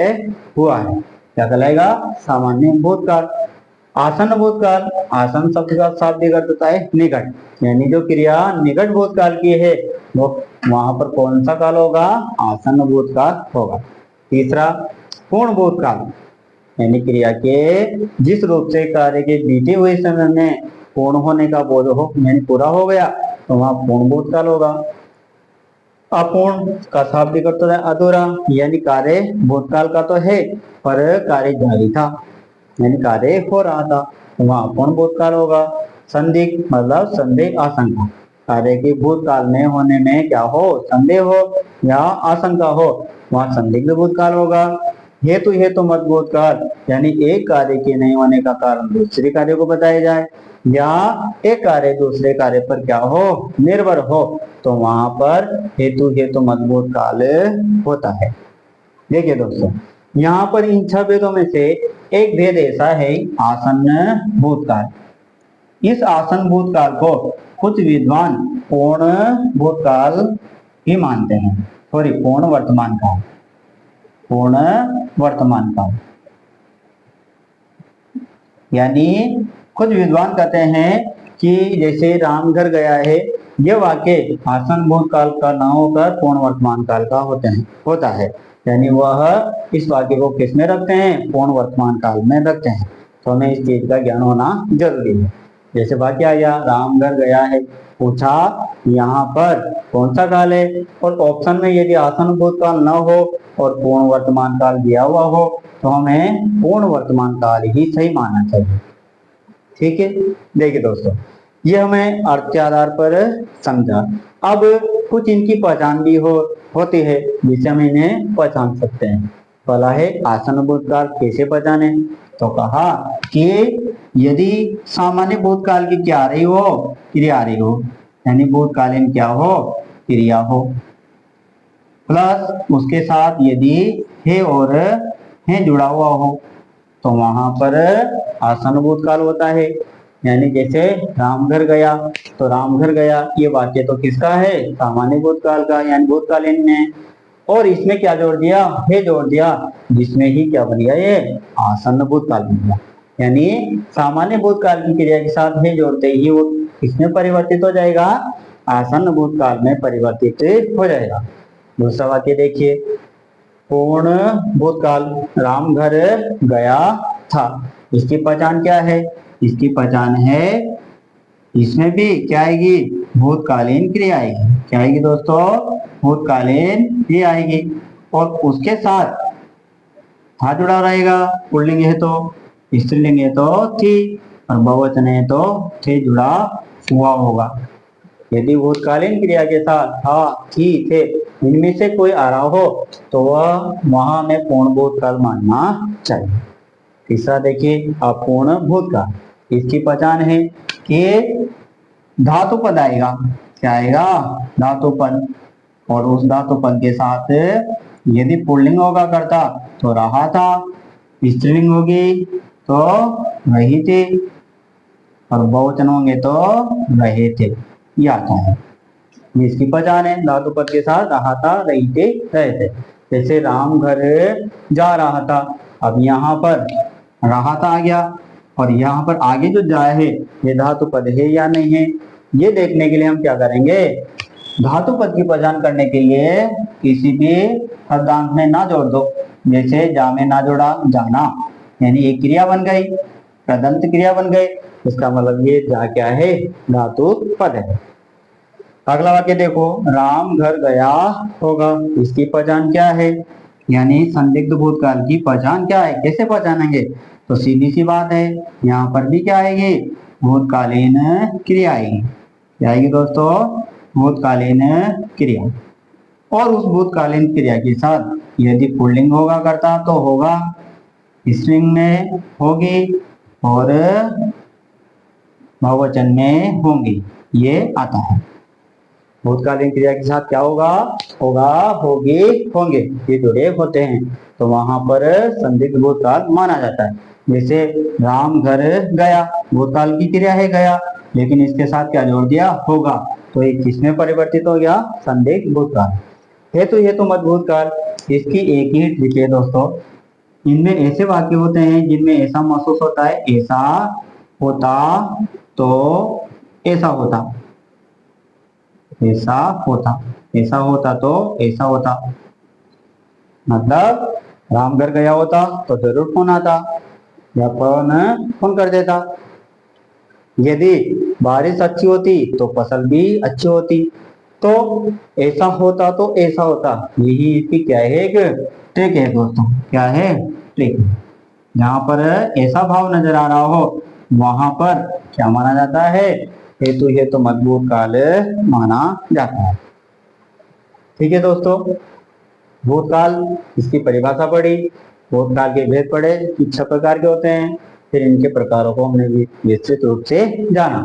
हुआ है, क्या कहलाएगा, सामान्य भूतकाल। आसन्न भूतकाल, आसन शब्द का शाब्दिक अर्थ होता है निकट, यानी जो क्रिया निकट भूतकाल की है वो वहां पर कौन सा काल होगा, आसन्न भूतकाल होगा। तीसरा पूर्ण भूतकाल, यानी क्रिया के जिस रूप से कार्य के बीते हुए समय में पूर्ण होने का बोध हो, यानी पूरा हो गया, तो वहां पूर्ण भूतकाल होगा। अपूर्ण का शाब्दिक अर्थ होता है अधूरा, यानी कार्य भूतकाल का तो है पर कार्य जारी था, यानी कार्य हो रहा था, तो वहां अपूर्ण भूतकाल होगा। संदिग्ध मतलब संदेह आशंका, कार्य के भूतकाल में होने में क्या हो, संदेह हो या आशंका हो, वहां संदिग्ध भूतकाल होगा। हेतु मत भूतकाल, यानी एक कार्य के नहीं होने का कारण दूसरे कार्य को बताया जाए, या एक कार्य दूसरे कार्य पर क्या हो, निर्भर हो, तो वहां पर हेतु मत भूतकाल होता है। देखिए दोस्तों, यहाँ पर इन 6 भेदों में से एक भेद ऐसा है आसन्न भूतकाल। इस आसन्न भूतकाल को कुछ विद्वान पूर्ण भूतकाल ही मानते हैं, सॉरी पूर्ण वर्तमान काल, पूर्ण वर्तमान काल। यानी कुछ विद्वान कहते हैं कि जैसे राम घर गया है, यह वाक्य आसन्न भूतकाल का न होकर पूर्ण वर्तमान काल का होता है, यानी वह इस वाक्य को किस में रखते हैं, पूर्ण वर्तमान काल में रखते हैं। तो हमें इस चीज का ज्ञान होना जरूरी है। जैसे वाक्य आया राम घर गया है, पूछा यहाँ पर कौन सा काल है, और ऑप्शन में यदि आसन्न भूतकाल न हो और पूर्ण वर्तमान काल दिया हुआ हो, तो हमें पूर्ण वर्तमान काल ही सही मानना चाहिए। ठीक है, देखिए दोस्तों, ये हमें अर्थ के आधार पर समझा। अब कुछ इनकी पहचान भी होती है जिससे हम इन्हें पहचान सकते हैं। पहला है आसन्न भूतकाल, कैसे पहचाने, तो कहा कि यदि सामान्य भूतकाल की क्या आ रही हो, क्रिया आ रही हो, यानी भूतकालीन क्या हो, क्रिया हो, प्लस उसके साथ यदि है और है जुड़ा हुआ हो, तो वहां पर आसन्न भूतकाल होता है। यानी जैसे राम घर गया, तो राम घर गया ये वाक्य तो किसका है, सामान्य भूतकाल का, यानी भूतकालीन में, और इसमें क्या जोड़ दिया, है जोड़ दिया, जिसमें ही क्या बन गया, ये आसन्न भूतकाल बन गया। यानी सामान्य भूतकाल की क्रिया के साथ है जोड़ते ही वो किसमें परिवर्तित हो जाएगा, आसन्न भूतकाल में परिवर्तित हो जाएगा। दूसरा वाक्य देखिए, पूर्ण भूतकाल, राम घर गया था, इसकी पहचान क्या है, इसकी पहचान है, इसमें भी क्या आएगी, भूतकालीन क्रिया आएगी। क्या आएगी दोस्तों, भूतकालीन क्रिया आएगी, और उसके साथ था जुड़ा रहेगा, पुल्लिंग है तो, स्त्रीलिंग है तो थी, और बहुवचन है तो थे जुड़ा हुआ होगा। यदि भूतकालीन क्रिया के साथ था, थी, थे इनमें से कोई आ रहा हो, तो वह वहां में पूर्ण भूतकाल मानना चाहिए। तीसरा देखिए अपूर्ण भूतकाल, इसकी पहचान है कि धातु पद आएगा, क्या आएगा, धातु पद, और उस धातु पद के साथ यदि पुल्लिंग होगा करता तो रहा था, स्त्रीलिंग होगी तो रही थी, और बहुवचन होंगे तो रहे थे, ये आता है। इसकी पहचान है, धातु पद के साथ रहा था, रही थे, रहे थे। जैसे राम घर जा रहा था, अब यहाँ पर रहा था आ गया, और यहाँ पर आगे जो जा है ये धातु पद है या नहीं है, ये देखने के लिए हम क्या करेंगे, धातु पद की पहचान करने के लिए किसी भी शब्दांश में ना जोड़ दो। जैसे जा में ना जोड़ा, जाना, यानी एक क्रिया बन गई, प्रदंत क्रिया बन गई। इसका मतलब ये जा क्या है, धातु पद है। अगला वाक्य देखो, राम घर गया होगा, इसकी पहचान क्या है, यानी संदिग्ध भूतकाल की पहचान क्या है, कैसे पहचानेंगे? तो सीधी सी बात है, यहाँ पर भी क्या आएगी, भूतकालीन क्रिया आएगी। क्या आएगी दोस्तों? भूतकालीन क्रिया। और उस भूतकालीन क्रिया के साथ यदि पुल्लिंग होगा करता तो होगा, स्त्रीलिंग में होगी और बहुवचन में होंगी, ये आता है। भूतकालीन क्रिया के साथ क्या होगा, होगा, होगी, होंगे, ये जुड़े होते हैं, तो वहां पर संदिग्ध भूतकाल माना जाता है। जैसे राम घर गया, भूतकाल की क्रिया है गया, लेकिन इसके साथ क्या जोड़ दिया, होगा, तो ये किसमें परिवर्तित हो गया, संदिग्ध भूतकाल। हेतु मत भूतकाल, इसकी एक ही ट्रिक है दोस्तों। इनमें ऐसे वाक्य होते हैं जिनमें ऐसा महसूस होता है, ऐसा होता तो ऐसा होता, ऐसा होता, ऐसा होता तो ऐसा होता। मतलब राम घर गया होता तो जरूर फोन आता या फोन कर देता। यदि बारिश अच्छी होती तो फसल भी अच्छी होती। तो ऐसा होता तो ऐसा होता, यही इसकी क्या है, एक ट्रिक है दोस्तों। क्या है? ट्रिक। जहां पर ऐसा भाव नजर आ रहा हो वहां पर क्या माना जाता है, हेतु मजबूत काल माना जाता है। ठीक है दोस्तों, भूतकाल, इसकी परिभाषा पढ़ी, भूतकाल के भेद पढ़े कि 6 प्रकार के होते हैं, फिर इनके प्रकारों को हमने विस्तृत रूप से जाना।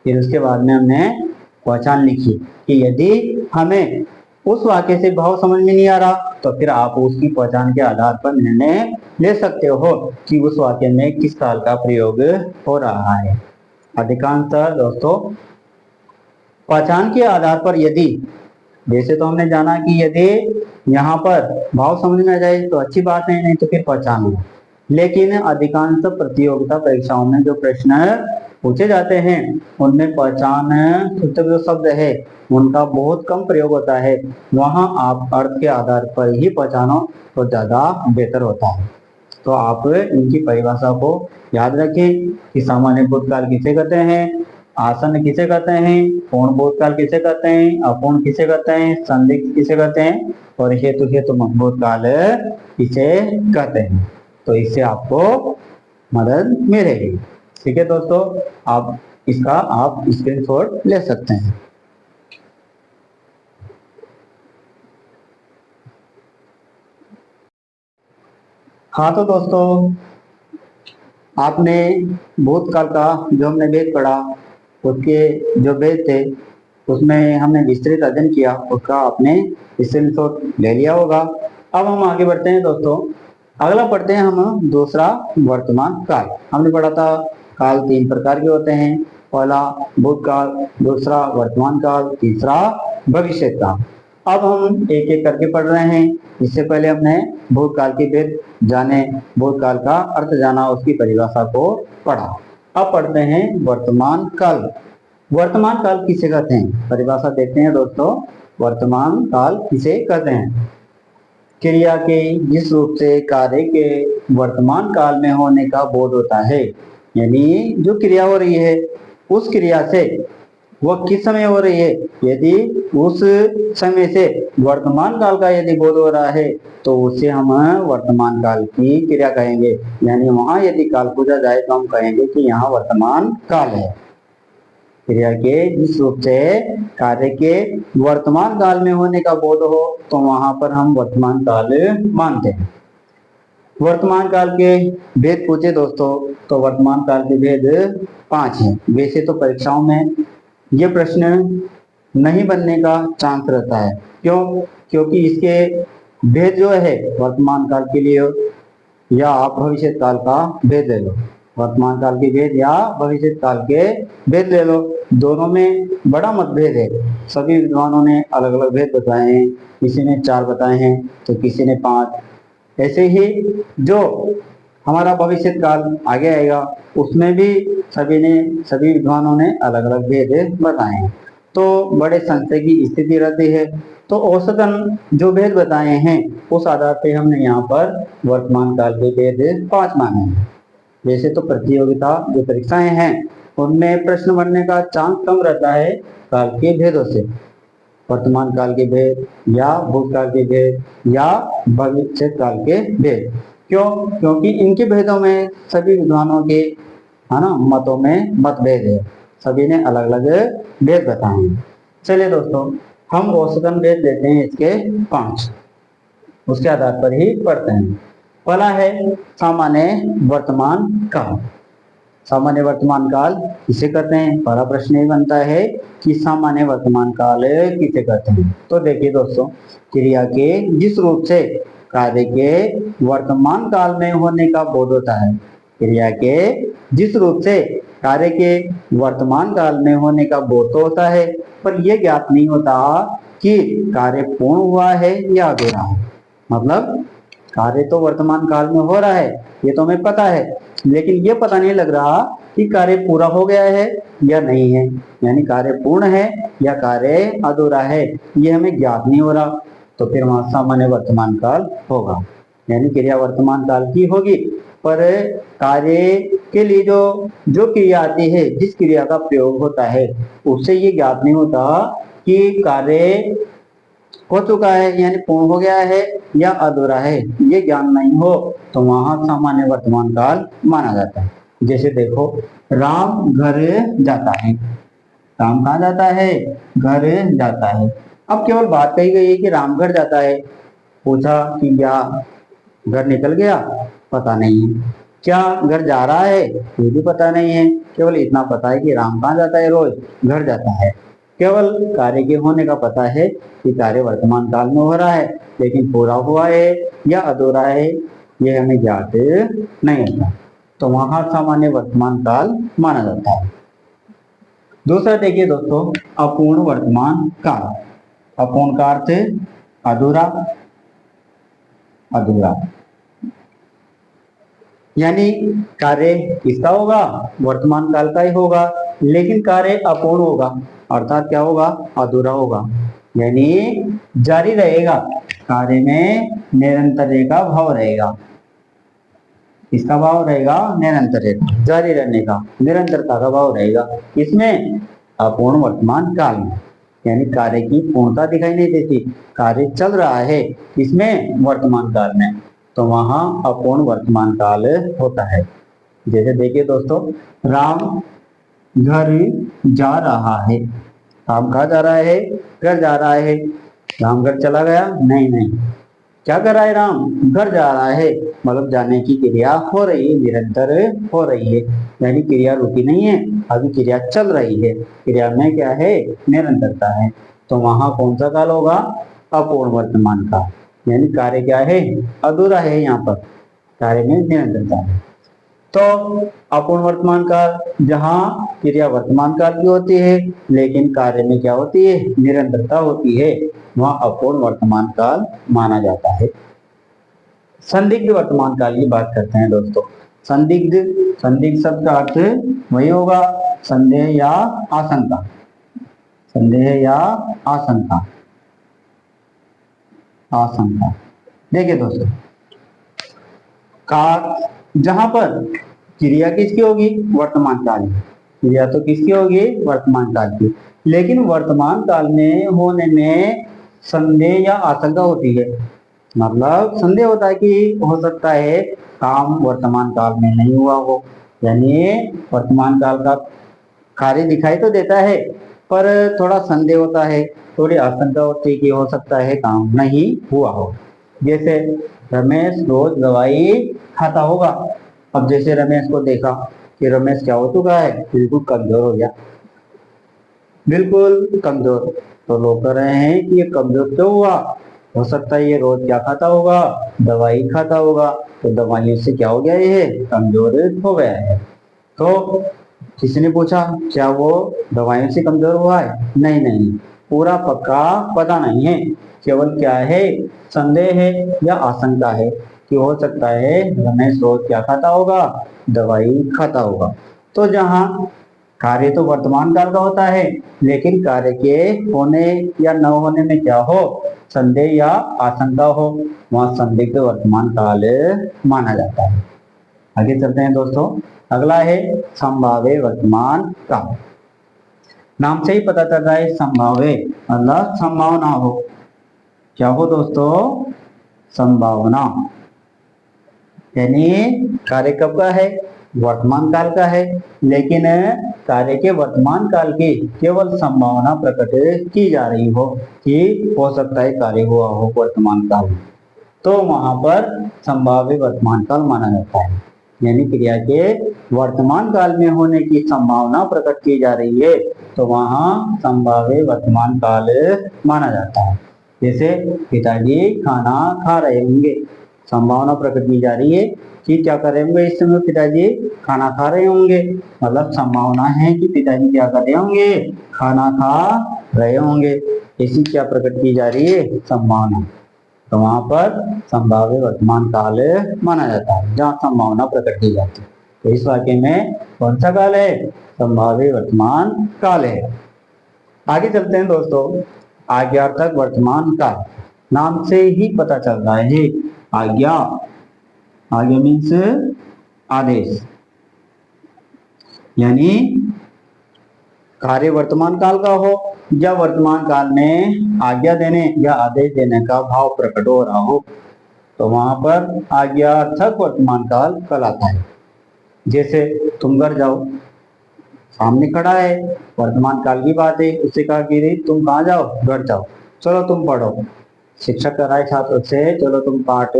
फिर उसके बाद में हमने पहचान लिखी कि यदि हमें उस वाक्य से भाव समझ में नहीं आ रहा तो फिर आप उसकी पहचान के आधार पर निर्णय ले सकते हो कि उस वाक्य में किस काल का प्रयोग हो रहा है। अधिकांशतः दोस्तों पहचान के आधार पर, यदि वैसे तो हमने जाना कि यदि यहाँ पर भाव समझ में आ जाए तो अच्छी बात है, नहीं तो फिर पहचान हो। लेकिन अधिकांश प्रतियोगिता परीक्षाओं में जो प्रश्न पूछे जाते हैं उनमें पहचान सूचक जो शब्द है उनका बहुत कम प्रयोग होता है। वहां आप अर्थ के आधार पर ही पहचानो तो ज्यादा बेहतर होता है। तो आप इनकी परिभाषा को याद रखें कि सामान्य भूतकाल किसे कहते हैं, आसन्न किसे कहते हैं, पूर्ण भूतकाल किसे कहते हैं, अपूर्ण किसे कहते हैं, संदिग्ध किसे कहते हैं, और हेतु भूतकाल किसे कहते हैं। तो इससे आपको मदद मिलेगी। ठीक है दोस्तों, आप इसका आप स्क्रीनशॉट ले सकते हैं। हाँ तो दोस्तों, आपने भूतकाल का जो हमने वेद पढ़ा, उसके जो वेद थे उसमें हमने विस्तृत अध्ययन किया, उसका आपने स्क्रीनशॉट ले लिया होगा। अब हम आगे बढ़ते हैं दोस्तों। अगला पढ़ते हैं हम दूसरा वर्तमान काल। हमने पढ़ा था काल 3 प्रकार के होते हैं, पहला भूतकाल, दूसरा वर्तमान काल, तीसरा भविष्य काल। अब हम एक एक करके पढ़ रहे हैं। इससे पहले हमने भूतकाल के भेद जाने, भूतकाल का अर्थ जाना, उसकी परिभाषा को पढ़ा। अब पढ़ते हैं वर्तमान काल। वर्तमान काल किसे कहते हैं, परिभाषा देखते हैं दोस्तों। वर्तमान काल किसे कहते हैं? क्रिया के जिस रूप से कार्य के वर्तमान काल में होने का बोध होता है, यानी जो क्रिया हो रही है उस क्रिया से वह किस समय हो रही है, यदि उस समय से वर्तमान काल का यदि बोध हो रहा है तो उसे हम वर्तमान काल की क्रिया कहेंगे। यानी वहां यदि काल पूछा जाए तो हम कहेंगे कि यहाँ वर्तमान काल है। क्रिया के जिस रूप से कार्य के वर्तमान काल में होने का बोध हो तो वहां पर हम वर्तमान काल मानते हैं। वर्तमान काल के भेद पूछे दोस्तों तो वर्तमान काल के भेद 5 हैं। वैसे तो परीक्षाओं में ये प्रश्न नहीं बनने का चांस रहता है। क्यों? क्योंकि इसके भेद जो है वर्तमान काल के लिए, या आप भविष्य काल का भेद ले लो, वर्तमान काल के भेद या भविष्य काल के भेद ले लो, दोनों में बड़ा मतभेद है। सभी विद्वानों ने अलग अलग भेद बताए हैं, किसी ने 4 बताए हैं तो किसी ने 5। ऐसे ही जो हमारा भविष्य काल आगे आएगा उसमें भी सभी विद्वानों ने अलग अलग भेद बताए हैं। तो बड़े संशय की स्थिति रहती है। तो औसतन जो भेद बताए हैं उस आधार पे हमने यहाँ पर वर्तमान काल के भेद 5 माने हैं। वैसे तो प्रतियोगिता जो परीक्षाएं हैं उनमें प्रश्न बनने का चांस कम रहता है काल के भेदों से, वर्तमान काल के भेद या भूतकाल के भेद या भविष्य काल के भेद। क्यों? क्योंकि इनके भेदों में सभी विद्वानों के है ना मतों में मतभेद है, सभी ने अलग अलग भेद बताए हैं। चलिए दोस्तों, हम औसतन भेद लेते हैं इसके 5, उसके आधार पर ही पढ़ते हैं। पहला है सामान्य वर्तमान काल। सामान्य वर्तमान काल किसे कहते हैं? पहला प्रश्न ये बनता है कि सामान्य वर्तमान काल किसे कहते हैं। तो देखिए दोस्तों, क्रिया के जिस रूप से कार्य के वर्तमान काल में होने का बोध होता है, क्रिया के जिस रूप से कार्य के वर्तमान काल में होने का बोध तो होता है, पर यह ज्ञात नहीं होता कि कार्य पूर्ण हुआ है या अधूरा है। मतलब कार्य तो वर्तमान काल में हो रहा है, ये तो हमें पता है, लेकिन ये पता नहीं लग रहा कि कार्य पूरा हो गया है या नहीं है, यानी कार्य पूर्ण है या कार्य अधूरा है, ये हमें ज्ञात नहीं हो रहा। तो फिर वहां सामान्य वर्तमान काल होगा, यानी क्रिया वर्तमान काल की होगी, पर कार्य के लिए जो क्रिया आती है, जिस क्रिया का प्रयोग होता है, उससे ये ज्ञात नहीं होता कि कार्य हो चुका है यानी पूर्ण हो गया है या अधूरा है, ये ज्ञान नहीं हो तो वहां सामान्य वर्तमान काल माना जाता है। जैसे देखो, राम घर जाता है, राम कहाँ जाता है? घर जाता है। अब केवल बात कही गई है कि राम घर जाता है, पूछा कि क्या घर निकल गया? पता नहीं है। क्या घर जा रहा है? ये भी पता नहीं है। केवल इतना पता है कि राम कहाँ जाता है? रोज घर जाता है। केवल कार्य के होने का पता है कि कार्य वर्तमान काल में हो रहा है, लेकिन पूरा हुआ है या अधूरा है ये हमें ज्ञात नहीं होता, तो वहां सामान्य वर्तमान काल माना जाता है। दूसरा देखिए दोस्तों, अपूर्ण वर्तमान काल। अपूर्ण का अर्थ अधूरा, अधूरा यानी कार्य किसका होगा? वर्तमान काल का ही होगा, लेकिन कार्य अपूर्ण होगा, अर्थात क्या होगा? अधूरा होगा, यानी जारी रहेगा, कार्य में निरंतरता का भाव रहेगा। इसका भाव रहेगा निरंतरता, जारी रहने का, निरंतरता का भाव रहेगा। इसमें अपूर्ण वर्तमान काल में, यानी कार्य की पूर्णता दिखाई नहीं देती, कार्य चल रहा है इसमें वर्तमान काल में, तो वहां अपूर्ण वर्तमान काल होता है। जैसे देखिए दोस्तों, राम घर जा रहा है। राम कहाँ जा रहा है? घर जा रहा है। राम घर चला गया? नहीं नहीं। क्या कर रहा है राम? घर जा रहा है, मतलब जाने की क्रिया हो रही है, निरंतर हो रही है, यानी क्रिया रुकी नहीं है, अभी क्रिया चल रही है, क्रिया में क्या है? निरंतरता है। तो वहां कौन सा काल होगा? अपूर्ण वर्तमान काल, यानी कार्य क्या है? अधूरा है, यहाँ पर कार्य में निरंतरता है। तो अपूर्ण वर्तमान काल जहाँ क्रिया वर्तमान काल की होती है लेकिन कार्य में क्या होती है? निरंतरता होती है, वहां अपूर्ण वर्तमान काल माना जाता है। संदिग्ध वर्तमान काल की बात करते हैं दोस्तों। संदिग्ध, संदिग्ध शब्द का अर्थ वही होगा संदेह या आशंका, संदेह या आशंका, आशंका। देखिए दोस्तों, का जहां पर क्रिया किसकी होगी? वर्तमान काल की। क्रिया तो किसकी होगी? वर्तमान काल की, लेकिन वर्तमान काल में होने में संदेह या आशंका होती है। मतलब संदेह होता है कि हो सकता है काम वर्तमान काल में नहीं हुआ हो, यानी वर्तमान काल का कार्य दिखाई तो देता है पर थोड़ा संदेह होता है, थोड़ी आशंका होती है कि हो सकता है काम नहीं हुआ हो। जैसे रमेश रोज दवाई खाता होगा। अब जैसे रमेश को देखा कि रमेश क्या हो चुका है? बिल्कुल कमजोर हो गया, बिल्कुल कमजोर। तो लोग कह रहे हैं कि ये कमजोर क्यों हुआ? हो सकता है ये रोज क्या खाता होगा? दवाई खाता होगा, तो दवाइयों से क्या हो गया? ये कमजोर हो गया है। तो किसी ने पूछा क्या वो दवाइयों से कमजोर हुआ है? नहीं नहीं, पूरा पक्का पता नहीं है, केवल क्या है? संदेह है या आशंका है कि हो सकता है रमेश रोज क्या खाता होगा? दवाई खाता होगा। तो जहां कार्य तो वर्तमान काल का होता है, लेकिन कार्य के होने या न होने में क्या हो, संदेह या आशंका हो, वहां संदिग्ध वर्तमान काल माना जाता है। आगे चलते हैं दोस्तों। अगला है संभाव्य वर्तमान काल। नाम से ही पता चल रहा है संभाव्य मतलब संभावना हो। क्या हो दोस्तों, संभावना। यानी कार्य कब का है, वर्तमान काल का है, लेकिन कार्य के वर्तमान काल की केवल संभावना प्रकट की जा रही हो कि हो सकता है कार्य हुआ हो वर्तमान काल में, तो वहां पर संभाव्य वर्तमान काल माना जाता है। यानी क्रिया के वर्तमान काल में होने की संभावना प्रकट की जा रही है, तो वहां संभाव्य वर्तमान काल माना जाता है। जैसे पिताजी खाना खा रहे होंगे, संभावना प्रकट की जा रही है कि क्या कर रहे होंगे, इस समय पिताजी खाना खा रहे होंगे, मतलब संभावना है कि पिताजी क्या कर रहे होंगे, खाना खा रहे होंगे। ऐसी क्या प्रकट की जा रही है, संभावना। तो वहां पर संभाव्य वर्तमान काल माना जाता है जहाँ संभावना प्रकट की जाती है। तो इस वाक्य में कौन सा काल है, संभाव्य वर्तमान काल है। आगे चलते हैं दोस्तों। आज्ञार्थक वर्तमान काल। नाम से ही पता चल रहा है, आज्ञा, आज्ञा मीन्स आदेश, यानी कार्य वर्तमान काल का हो या वर्तमान काल में आज्ञा देने या आदेश देने का भाव प्रकट हो रहा हो, तो वहां पर आज्ञार्थक वर्तमान काल कहलाता है। जैसे तुम घर जाओ, सामने खड़ा है, वर्तमान काल की बात है, उससे कहा कि तुम कहाँ जाओ, घर जाओ, चलो तुम पढ़ो। शिक्षक कर रहा है छात्र से, चलो तुम पाठ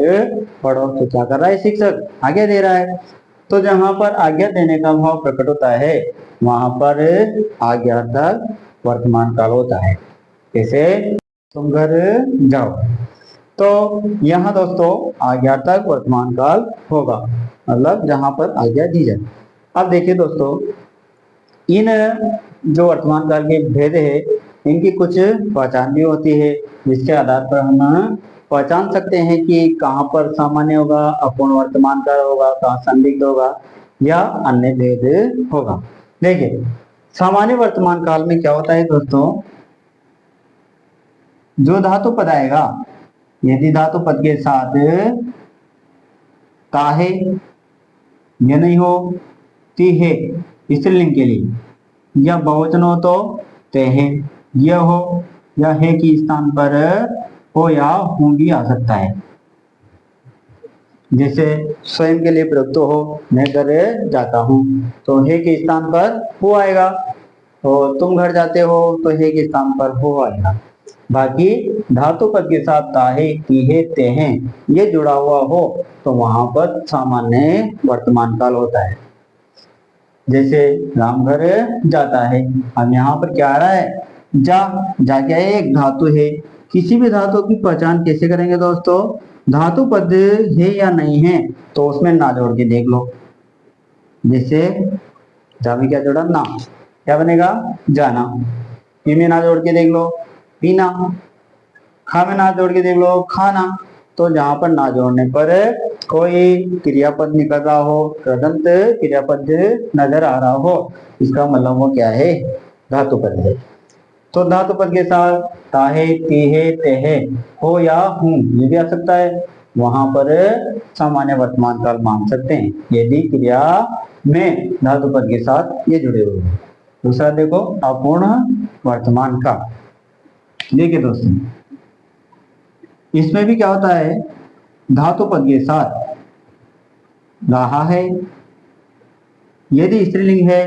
पढ़ो, तो क्या कर रहा है शिक्षक, आज्ञा दे रहा है। तो जहां पर आज्ञा देने का भाव प्रकट होता है, वहां पर आज्ञार्थक वर्तमान काल होता है। जैसे तुम घर जाओ, तो यहाँ दोस्तों आज्ञार्थक वर्तमान काल होगा, मतलब जहां पर आज्ञा दी जाए। अब देखिए दोस्तों, इन जो वर्तमान काल के भेद है, इनकी कुछ पहचान भी होती है, जिसके आधार पर हम पहचान सकते हैं कि कहाँ पर सामान्य होगा, अपूर्ण वर्तमान काल होगा, कहाँ संदिग्ध होगा या अन्य भेद होगा। देखिए सामान्य वर्तमान काल में क्या होता है दोस्तों, जो धातु पद आएगा, यदि धातु पद के साथ ता है, यह नहीं हो ती है स्त्रीलिंग के लिए, या बहुवचन हो तो ते है, यह हो या है के स्थान पर हो या हूं भी आ सकता है। जैसे स्वयं के लिए प्रयुक्त हो, मैं घर जाता हूँ, तो है के स्थान पर हो आएगा, और तुम घर जाते हो तो है के स्थान पर हो आएगा। बाकी धातु पद के साथ ताहे तीहे तेहे ये जुड़ा हुआ हो, तो वहां पर सामान्य वर्तमान काल होता है। जैसे राम घर जाता है, अब यहाँ पर क्या आ रहा है, जा, जा क्या है, एक धातु है। किसी भी धातु की पहचान कैसे करेंगे दोस्तों, धातु पद है या नहीं है, तो उसमें ना जोड़ के देख लो। जैसे जा में क्या जोड़ा, ना, क्या बनेगा, जाना। पी में ना जोड़ के देख लो, पीना। खा में ना जोड़ के देख लो, खाना। तो जहां पर ना जोड़ने पर कोई क्रियापद निकल रहा हो, कृदंत क्रियापद नजर आ रहा हो, इसका मतलब वो क्या है, धातु पद है। तो धातु पद के साथ ताहे तीहे तेहे हो या हूं ये भी आ सकता है, वहां पर सामान्य वर्तमान काल मान सकते हैं यदि क्रिया में धातु पद के साथ ये जुड़े हुए हैं। दूसरा देखो अपूर्ण वर्तमान काल। देखिए दोस्तों, इसमें भी क्या होता है, धातु पद के साथ रहा है, यदि स्त्रीलिंग है,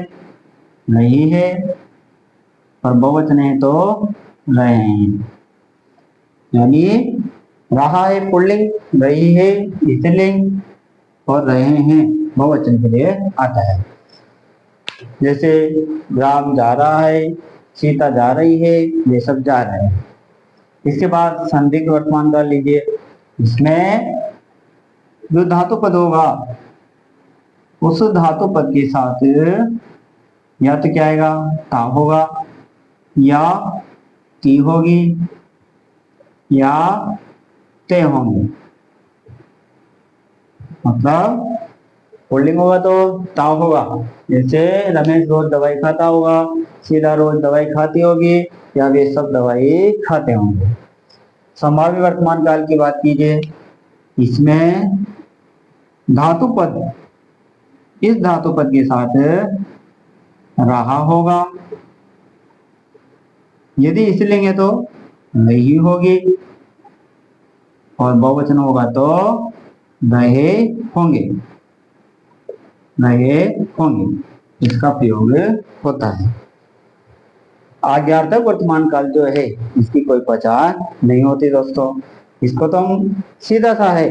नहीं है, और बहुवचन है तो रहे हैं। यानी रहा है पुल्लिंग, रही है स्त्रीलिंग, और रहे हैं बहुवचन के लिए आता है। जैसे राम जा रहा है, सीता जा रही है, ये सब जा रहे हैं। इसके बाद संदिग्ध वर्तमान काल लीजिए, इसमें जो धातु पद होगा, उस धातु पद के साथ या तो क्या आएगा, ता होगा, या ती होगी, या ते होंगे। मतलब पुल्लिंग होगा तो ता होगा। जैसे रमेश रोज दवाई खाता होगा, सीता रोज दवाई खाती होगी, या वे सब दवाई खाते होंगे। संभाव्य वर्तमान काल की बात कीजिए, इसमें धातु पद इस धातु पद के साथ रहा होगा, यदि इसे लेंगे तो नहीं होगी, और बहुवचन होगा तो रहे होंगे, रहे होंगे, इसका प्रयोग होता है। आज्ञार्थक वर्तमान काल जो है इसकी कोई पहचान नहीं होती दोस्तों। इसको तो हम सीधा सा है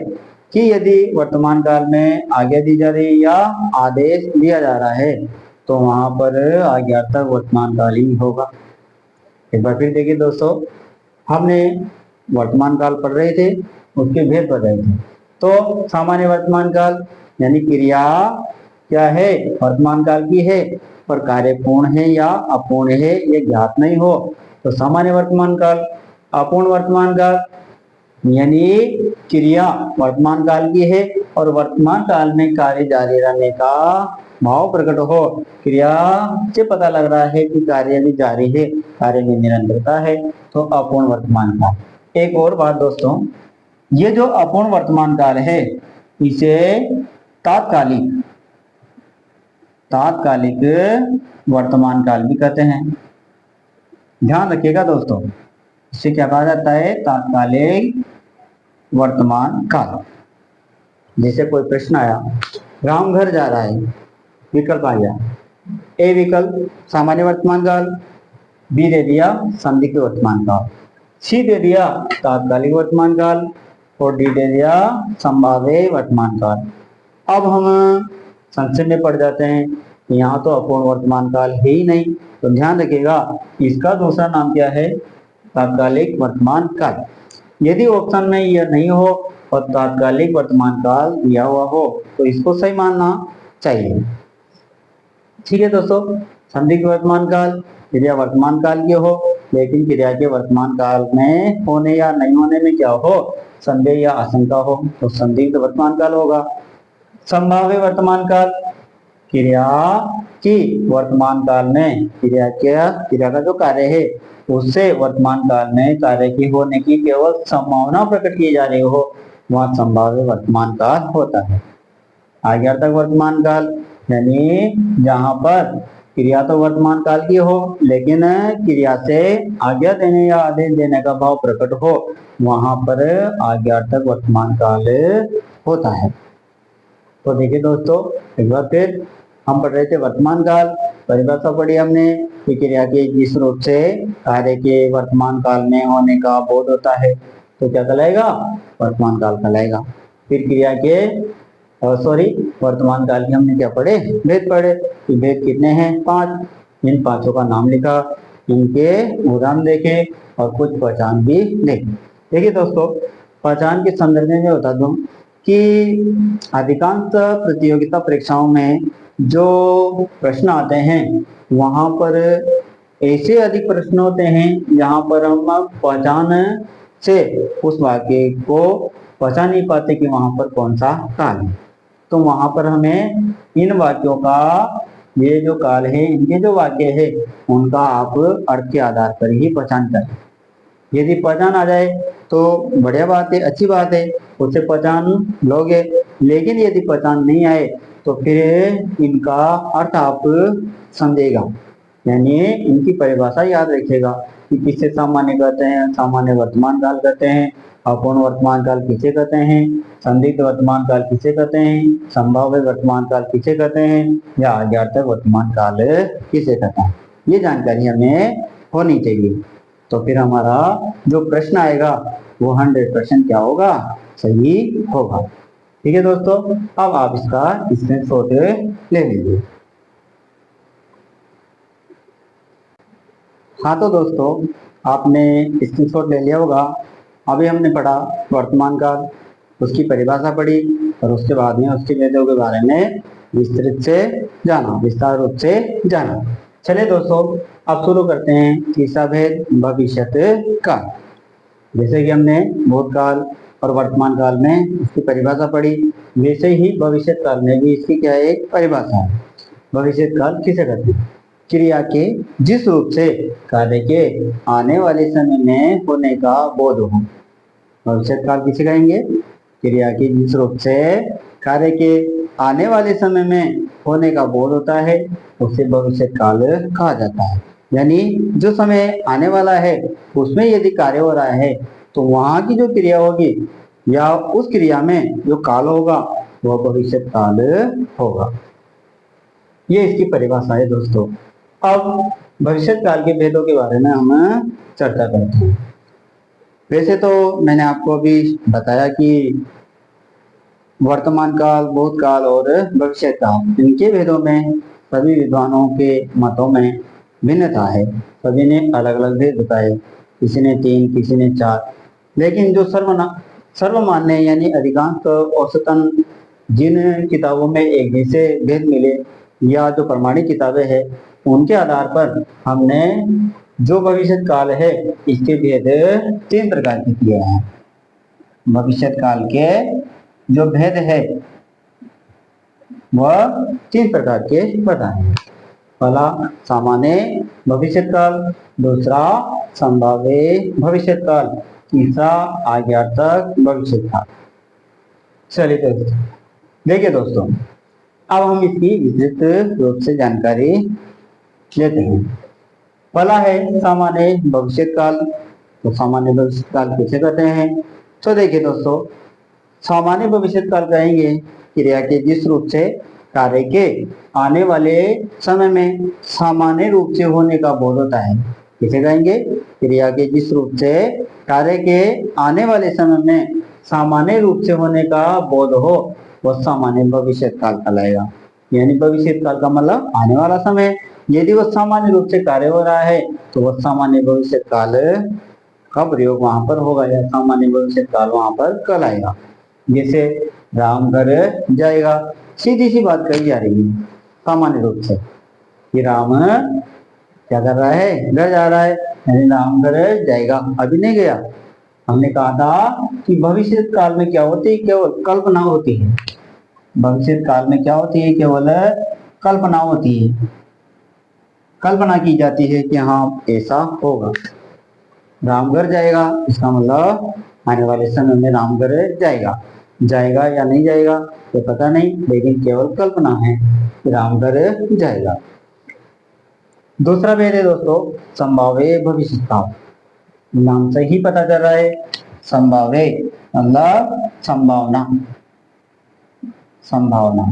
कि यदि वर्तमान काल में आज्ञा दी जा रही है या आदेश दिया जा रहा है तो वहां पर आज्ञार्थक वर्तमान काल ही होगा। एक बार फिर देखिए दोस्तों, हमने वर्तमान काल पढ़ रहे थे, उसके भेद पढ़ रहे थे। तो सामान्य वर्तमान काल यानी क्रिया क्या है, वर्तमान काल की है, पर कार्य पूर्ण है या अपूर्ण है ये ज्ञात नहीं हो तो सामान्य वर्तमान काल। अपूर्ण वर्तमान काल यानी क्रिया वर्तमान काल की है और वर्तमान काल में कार्य जारी रहने का भाव प्रकट हो, क्रिया से पता लग रहा है कि कार्य भी जारी है, कार्य में निरंतरता है, तो अपूर्ण वर्तमान काल। एक और बात दोस्तों, ये जो अपूर्ण वर्तमान काल है इसे तात्कालिक वर्तमान काल भी कहते हैं। ध्यान रखिएगा दोस्तों, इसे क्या कहा जाता है, तात्कालिक वर्तमान काल। जैसे कोई प्रश्न आया, राम घर जा रहा है, विकल्प आ गया, ए विकल्प सामान्य वर्तमान काल, बी दे दिया संदिग्ध वर्तमान काल, सी दे दिया तात्कालिक वर्तमान काल और डी दे दिया संभाव्य वर्तमान काल। अब हम संक्षेप में पढ़ जाते हैं, यहाँ तो अपूर्ण वर्तमान काल है ही नहीं, तो ध्यान रखिएगा इसका दूसरा नाम क्या है, तात्कालिक वर्तमान काल। यदि ऑप्शन में यह नहीं हो और तात्कालिक वर्तमान काल दिया हुआ हो तो इसको सही मानना चाहिए। ठीक है दोस्तों, संदिग्ध वर्तमान काल क्रिया वर्तमान काल की हो लेकिन क्रिया के वर्तमान काल में होने या नहीं होने में क्या हो, संदेह या आशंका हो तो संदिग्ध वर्तमान काल होगा। संभाव्य वर्तमान काल क्रिया की वर्तमान काल में क्रिया का जो कार्य है उससे वर्तमान काल में कार्य की होने की केवल संभावना प्रकट की जा रही हो, वह संभाव्य वर्तमान काल होता है। आज्ञार्थक वर्तमान काल यानी जहां पर क्रिया तो वर्तमान काल की हो लेकिन क्रिया से आज्ञा देने या आदेश देने का भाव प्रकट हो, वहां पर आज्ञार्थक वर्तमान काल होता है। तो देखिए दोस्तों, एक बार फिर हम पढ़ रहे थे वर्तमान काल, परिभाषा पढ़ी हमने कि क्रिया के जिस रूप से कार्य के वर्तमान काल में होने का बोध होता है तो क्या कहलाएगा, वर्तमान काल कहलाएगा। फिर क्रिया के वर्तमान काल के हमने क्या पढ़े, भेद पढ़े कि भेद कितने हैं, 5। इन 5 का नाम लिखा, इनके उदाहरण देखे और कुछ पहचान भी देखे। देखिए दोस्तों, पहचान के संदर्भ में बता दूं कि अधिकांश प्रतियोगिता परीक्षाओं में जो प्रश्न आते हैं वहां पर ऐसे अधिक प्रश्न होते हैं जहां पर हम पहचान से उस वाक्य को पहचान नहीं पाते कि वहां पर कौन सा काल है। तो वहां पर हमें इन वाक्यों का, ये जो काल है इनके जो वाक्य है उनका आप अर्थ के आधार पर ही पहचान करें। यदि पहचान आ जाए तो बढ़िया बात है, अच्छी बात है, उससे पहचान लोगे। लेकिन यदि पहचान नहीं आए तो फिर इनका अर्थ आप समझेगा, यानी इनकी परिभाषा याद रखिएगा कि किसे सामान्य कहते हैं, सामान्य वर्तमान काल कहते हैं, अपूर्ण वर्तमान काल किसे कहते हैं, संदिग्ध वर्तमान काल किसे कहते हैं, संभाव्य वर्तमान काल किसे कहते हैं, या आज्ञार्थक वर्तमान काल किसे कहते हैं। ये जानकारी हमें होनी चाहिए, तो फिर हमारा जो प्रश्न आएगा वो 100% क्या होगा, सही होगा। ठीक है दोस्तों, अब आप इसका स्क्रीनशॉट ले लीजिए। हाँ तो दोस्तों, आपने स्क्रीनशॉट ले लिया होगा। अभी हमने पढ़ा वर्तमान काल, उसकी परिभाषा पढ़ी और उसके बाद में उसके वेदों के बारे में विस्तार रूप से जाना। चलिए दोस्तों, अब शुरू करते हैं तीसरा भेद, भविष्यत काल। जैसे कि हमने भूतकाल और वर्तमान काल में उसकी परिभाषा पढ़ी, वैसे ही भविष्य काल में भी इसकी क्या एक परिभाषा है। भविष्य काल किसे कहते हैं? क्रिया के जिस रूप से कार्य के आने वाले समय में होने का बोध हो। भविष्य काल किसे कहेंगे? क्रिया के जिस रूप से कार्य के आने वाले समय में होने का बोध होता है उसे भविष्य काल कहा जाता है। यानी जो समय आने वाला है उसमें यदि कार्य हो रहा है तो वहां की जो क्रिया होगी या उस क्रिया में जो काल होगा वह भविष्य काल होगा। ये इसकी परिभाषा है दोस्तों। अब भविष्य काल के भेदों के बारे में हम चर्चा करते हैं। वैसे तो मैंने आपको अभी बताया कि वर्तमान काल, भूतकाल और भविष्य काल, इनके भेदों में सभी विद्वानों के मतों में भिन्नता है। सभी ने अलग अलग भेद बताए, किसी ने 3, किसी ने 4। लेकिन जो सर्वमान्य यानी अधिकांश औसतन जिन किताबों में एक जैसे भेद मिले या जो प्रमाणिक किताबें हैं उनके आधार पर हमने जो भविष्य काल है इसके भेद 3 प्रकार के किए हैं। भविष्य काल के जो भेद है वह 3 प्रकार के बताए हैं। पहला सामान्य भविष्य काल, दूसरा संभाव्य भविष्य काल, तीसरा आज्ञार्थक भविष्य काल। चलिए दोस्तों, देखिए दोस्तों, अब हम इसकी विस्तृत रूप से जानकारी लेते हैं। पहला है सामान्य भविष्य काल। तो सामान्य भविष्य काल किसे कहते हैं? तो देखिए दोस्तों, सामान्य भविष्य काल कहेंगे क्रिया के जिस रूप से कार्य के आने वाले समय में सामान्य रूप से होने का बोध होता है। किसे कहेंगे? क्रिया के जिस रूप से कार्य के आने वाले समय में सामान्य रूप से होने का बोध हो वह सामान्य भविष्य काल कहलाएगा। यानी भविष्य काल का मतलब आने वाला समय। यदि वह सामान्य रूप से कार्य हो रहा है तो वह सामान्य भविष्य काल का प्रयोग वहां पर होगा या सामान्य भविष्य काल वहां पर कहलाएगा। जैसे राम घर जाएगा, सीधी सी बात कही जा रही है सामान्य रूप से कि राम क्या कर रहा है? घर जा रहा है, यानी राम घर जाएगा, अभी नहीं गया। हमने कहा था कि भविष्य काल में क्या होती है? केवल कल्पना होती है। भविष्य काल में क्या होती है? केवल कल्पना होती है। कल्पना की जाती है कि हाँ ऐसा होगा। रामगढ़ जाएगा, इसका मतलब आने वाले समय में रामगढ़ जाएगा। जाएगा या नहीं जाएगा तो पता नहीं, लेकिन केवल कल्पना है कि रामगढ़ जाएगा। दूसरा भेद है दोस्तों संभाव्य भविष्य काल। नाम से ही पता चल रहा है, संभाव्य मतलब संभावना। संभावना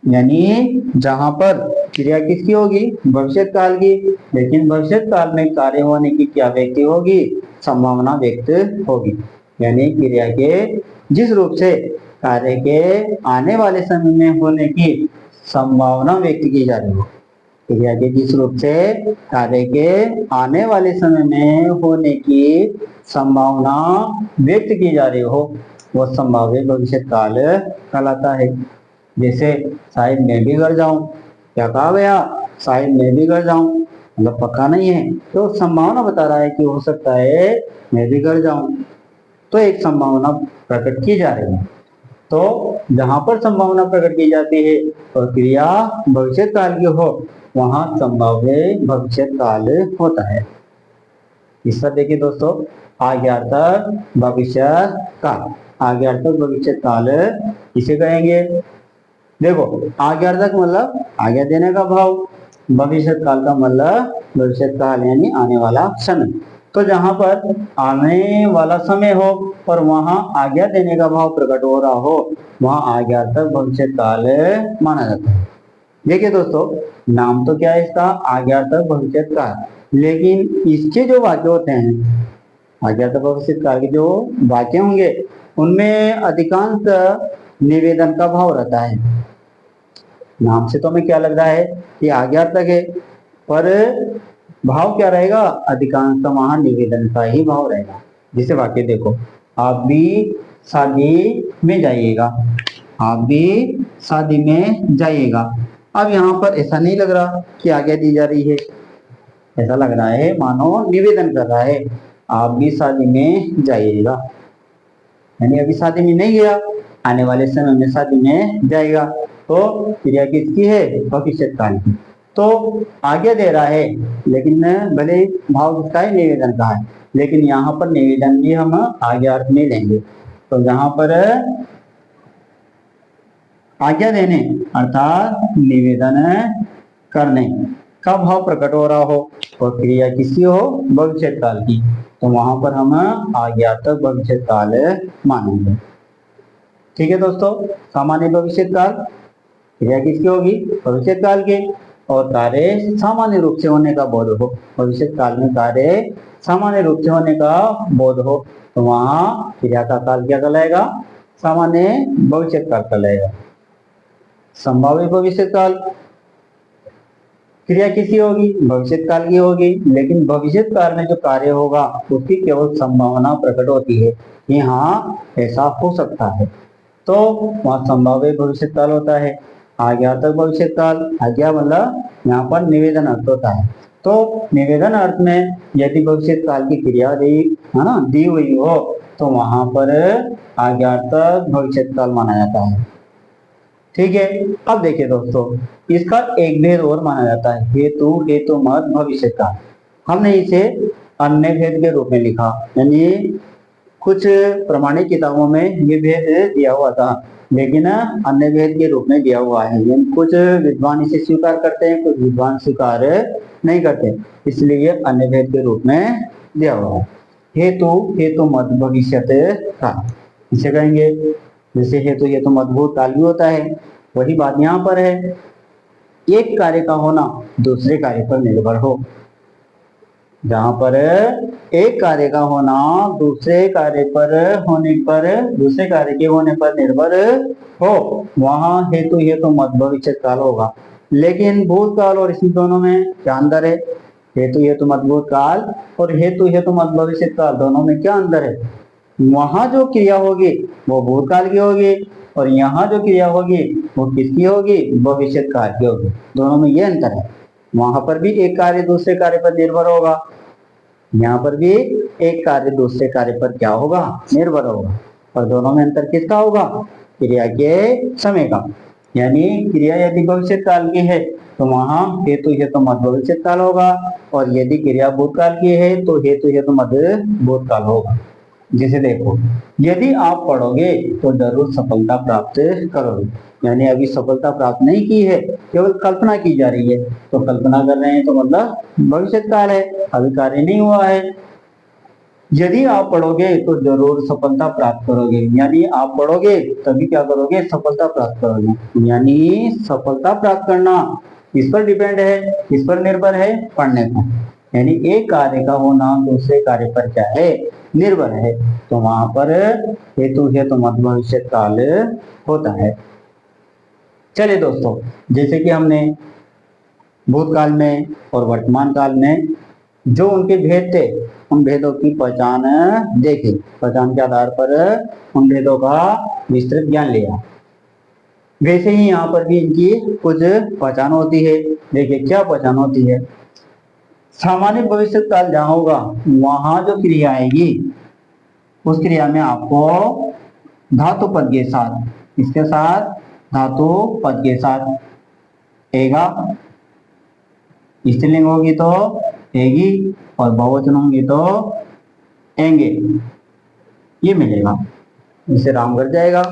यानी जहां पर क्रिया किसकी होगी? भविष्य काल की, लेकिन भविष्य काल में कार्य होने की क्या व्यक्ति होगी? संभावना व्यक्त होगी। यानी क्रिया के जिस रूप से कार्य के आने वाले समय में होने की संभावना व्यक्त की जा रही हो। क्रिया के जिस रूप से कार्य के आने वाले समय में होने की संभावना व्यक्त की जा रही हो वह संभाव्य भविष्य काल कहलाता है। जैसे शायद मैं भी घर जाऊं, क्या कहा गया? शायद मैं भी घर जाऊं, मतलब पक्का नहीं है, तो संभावना बता रहा है कि हो सकता है मैं भी घर जाऊं। तो एक संभावना प्रकट की जा रही है। तो जहां पर संभावना प्रकट की जाती है और क्रिया भविष्य काल की हो वहां संभाव्य भविष्य काल होता है। इस पर देखिए दोस्तों, आज्ञार्थक भविष्य काल। आज्ञार्थक भविष्य काल किसे कहेंगे? देखो, आज्ञार्थक मतलब आज्ञा देने का भाव, भविष्य काल का मतलब भविष्य काल यानी आने वाला समय। तो जहां पर आने वाला समय हो और वहां आज्ञा देने का भाव प्रकट हो रहा हो वहां आज्ञार्थक भविष्य काल माना जाता है। देखिए दोस्तों, नाम तो क्या है इसका? आज्ञार्थक भविष्य काल, लेकिन इसके जो वाक्य होते हैं, आज्ञार्थक भविष्य काल के जो वाक्य होंगे उनमें अधिकांश निवेदन का भाव रहता है। नाम से तो हमें क्या लग रहा है कि आज्ञार्थक है, पर भाव क्या रहेगा? अधिकांश वहां निवेदन का ही भाव रहेगा। जैसे वाक्य देखो, आप भी शादी में जाइएगा, आप भी शादी में जाइएगा। अब यहाँ पर ऐसा नहीं लग रहा कि आज्ञा दी जा रही है, ऐसा लग रहा है मानो निवेदन कर रहा है, आप भी शादी में जाइएगा। यानी अभी शादी में नहीं गया, आने वाले समय में शादी में जाएगा। तो क्रिया किसकी है? भविष्य काल की। तो आगे दे रहा है, लेकिन भले भाव किसका है? निवेदन का है, लेकिन यहाँ पर निवेदन भी हम आगे अर्थ में लेंगे। तो यहाँ पर आज्ञा देने अर्थात निवेदन करने का भाव प्रकट हो रहा हो और क्रिया किसकी हो? भविष्य काल की। तो वहां पर हम आज्ञातक भविष्य काल मानेंगे। ठीक है दोस्तों, सामान्य भविष्य काल क्रिया किसकी होगी? भविष्य काल की। और कार्य सामान्य रूप से होने का बोध हो, भविष्य काल में कार्य सामान्य रूप से होने का बोध हो, तो वहां क्रिया का काल क्या कहलाएगा? सामान्य भविष्य काल कहलाएगा। संभाव्य भविष्य काल क्रिया किसकी होगी? भविष्य काल की होगी, लेकिन भविष्य काल में जो कार्य होगा उसकी केवल संभावना प्रकट होती है कि हाँ ऐसा हो सकता है, तो वहां संभाव्य भविष्य काल होता है। आज्ञातक भविष्य काल, आज्ञा मतलब यहाँ पर निवेदन अर्थ होता है। तो निवेदन अर्थ में यदि भविष्य काल की क्रिया दी हुई हो तो वहां पर आज्ञातक भविष्य काल माना जाता है। ठीक है, अब देखिए दोस्तों, इसका एक भेद और माना जाता है, हेतु हेतु मत भविष्य काल। हमने इसे अन्य भेद के रूप में लिखा, यानी कुछ प्रमाणिक किताबों में ये भेद दिया हुआ था, लेकिन अन्य भेद के रूप में दिया हुआ है। कुछ विद्वान इसे स्वीकार करते हैं, कुछ विद्वान स्वीकार नहीं करते, इसलिए अन्य भेद के रूप में दिया हुआ है। हेतु हेतु मत भविष्य काल इसे कहेंगे। जैसे हेतु हेतु मत भूतकाल भी होता है, वही बात यहाँ पर है। एक कार्य का होना दूसरे कार्य पर निर्भर हो, जहां पर एक कार्य का होना दूसरे कार्य पर होने पर, दूसरे कार्य के होने पर निर्भर हो, वहां हेतु हेतु मत भविष्य काल होगा। लेकिन भूतकाल और इस दोनों में क्या अंतर है? हेतु हेतु मत भूतकाल और हेतु हेतु मत भविष्य काल, दोनों में क्या अंतर है? वहां जो क्रिया होगी वो भूतकाल की होगी और यहाँ जो क्रिया होगी वो किसकी होगी? भविष्य काल की होगी। दोनों में ये अंतर है। वहां पर भी एक कार्य दूसरे कार्य पर निर्भर होगा, यहाँ पर भी एक कार्य दूसरे कार्य पर क्या होगा? निर्भर होगा। और दोनों में अंतर किसका होगा? क्रिया के समय का। यानी क्रिया यदि भविष्य काल की है तो वहां हेतु हेतु मत भविष्य काल होगा, और यदि क्रिया भूतकाल की है तो हेतु हेतु मत भूतकाल होगा। जैसे देखो, यदि आप पढ़ोगे तो जरूर सफलता प्राप्त करोगे, यानी अभी सफलता प्राप्त नहीं की है, केवल कल्पना की जा रही है। तो कल्पना कर रहे हैं तो मतलब भविष्य काल है, अभी कार्य नहीं हुआ है। यदि आप पढ़ोगे तो जरूर सफलता प्राप्त करोगे, यानी आप पढ़ोगे तभी क्या करोगे? सफलता प्राप्त करोगे। यानी सफलता प्राप्त करना इस पर डिपेंड है, इस पर निर्भर है, पढ़ने पर। यानी एक कार्य का होना दूसरे कार्य पर क्या है? निर्भर है। तो वहां पर हेतु हेतु मत भविष्य काल होता है। चलिए दोस्तों, जैसे कि हमने भूतकाल में और वर्तमान काल में जो उनके भेद थे उन भेदों की पहचान देखी, पहचान के आधार पर उन भेदों का विस्तृत ज्ञान लिया। वैसे ही यहाँ पर भी इनकी कुछ पहचान होती है। देखिए क्या पहचान होती है? सामान्य भविष्य काल जहां होगा वहां जो क्रिया आएगी उस क्रिया में आपको धातु पद के साथ, इसके साथ धातु पद के साथ एगा, स्त्रीलिंग होगी तो एगी और बहुवचन होंगी तो एंगे, ये मिलेगा। इससे राम घर जाएगा,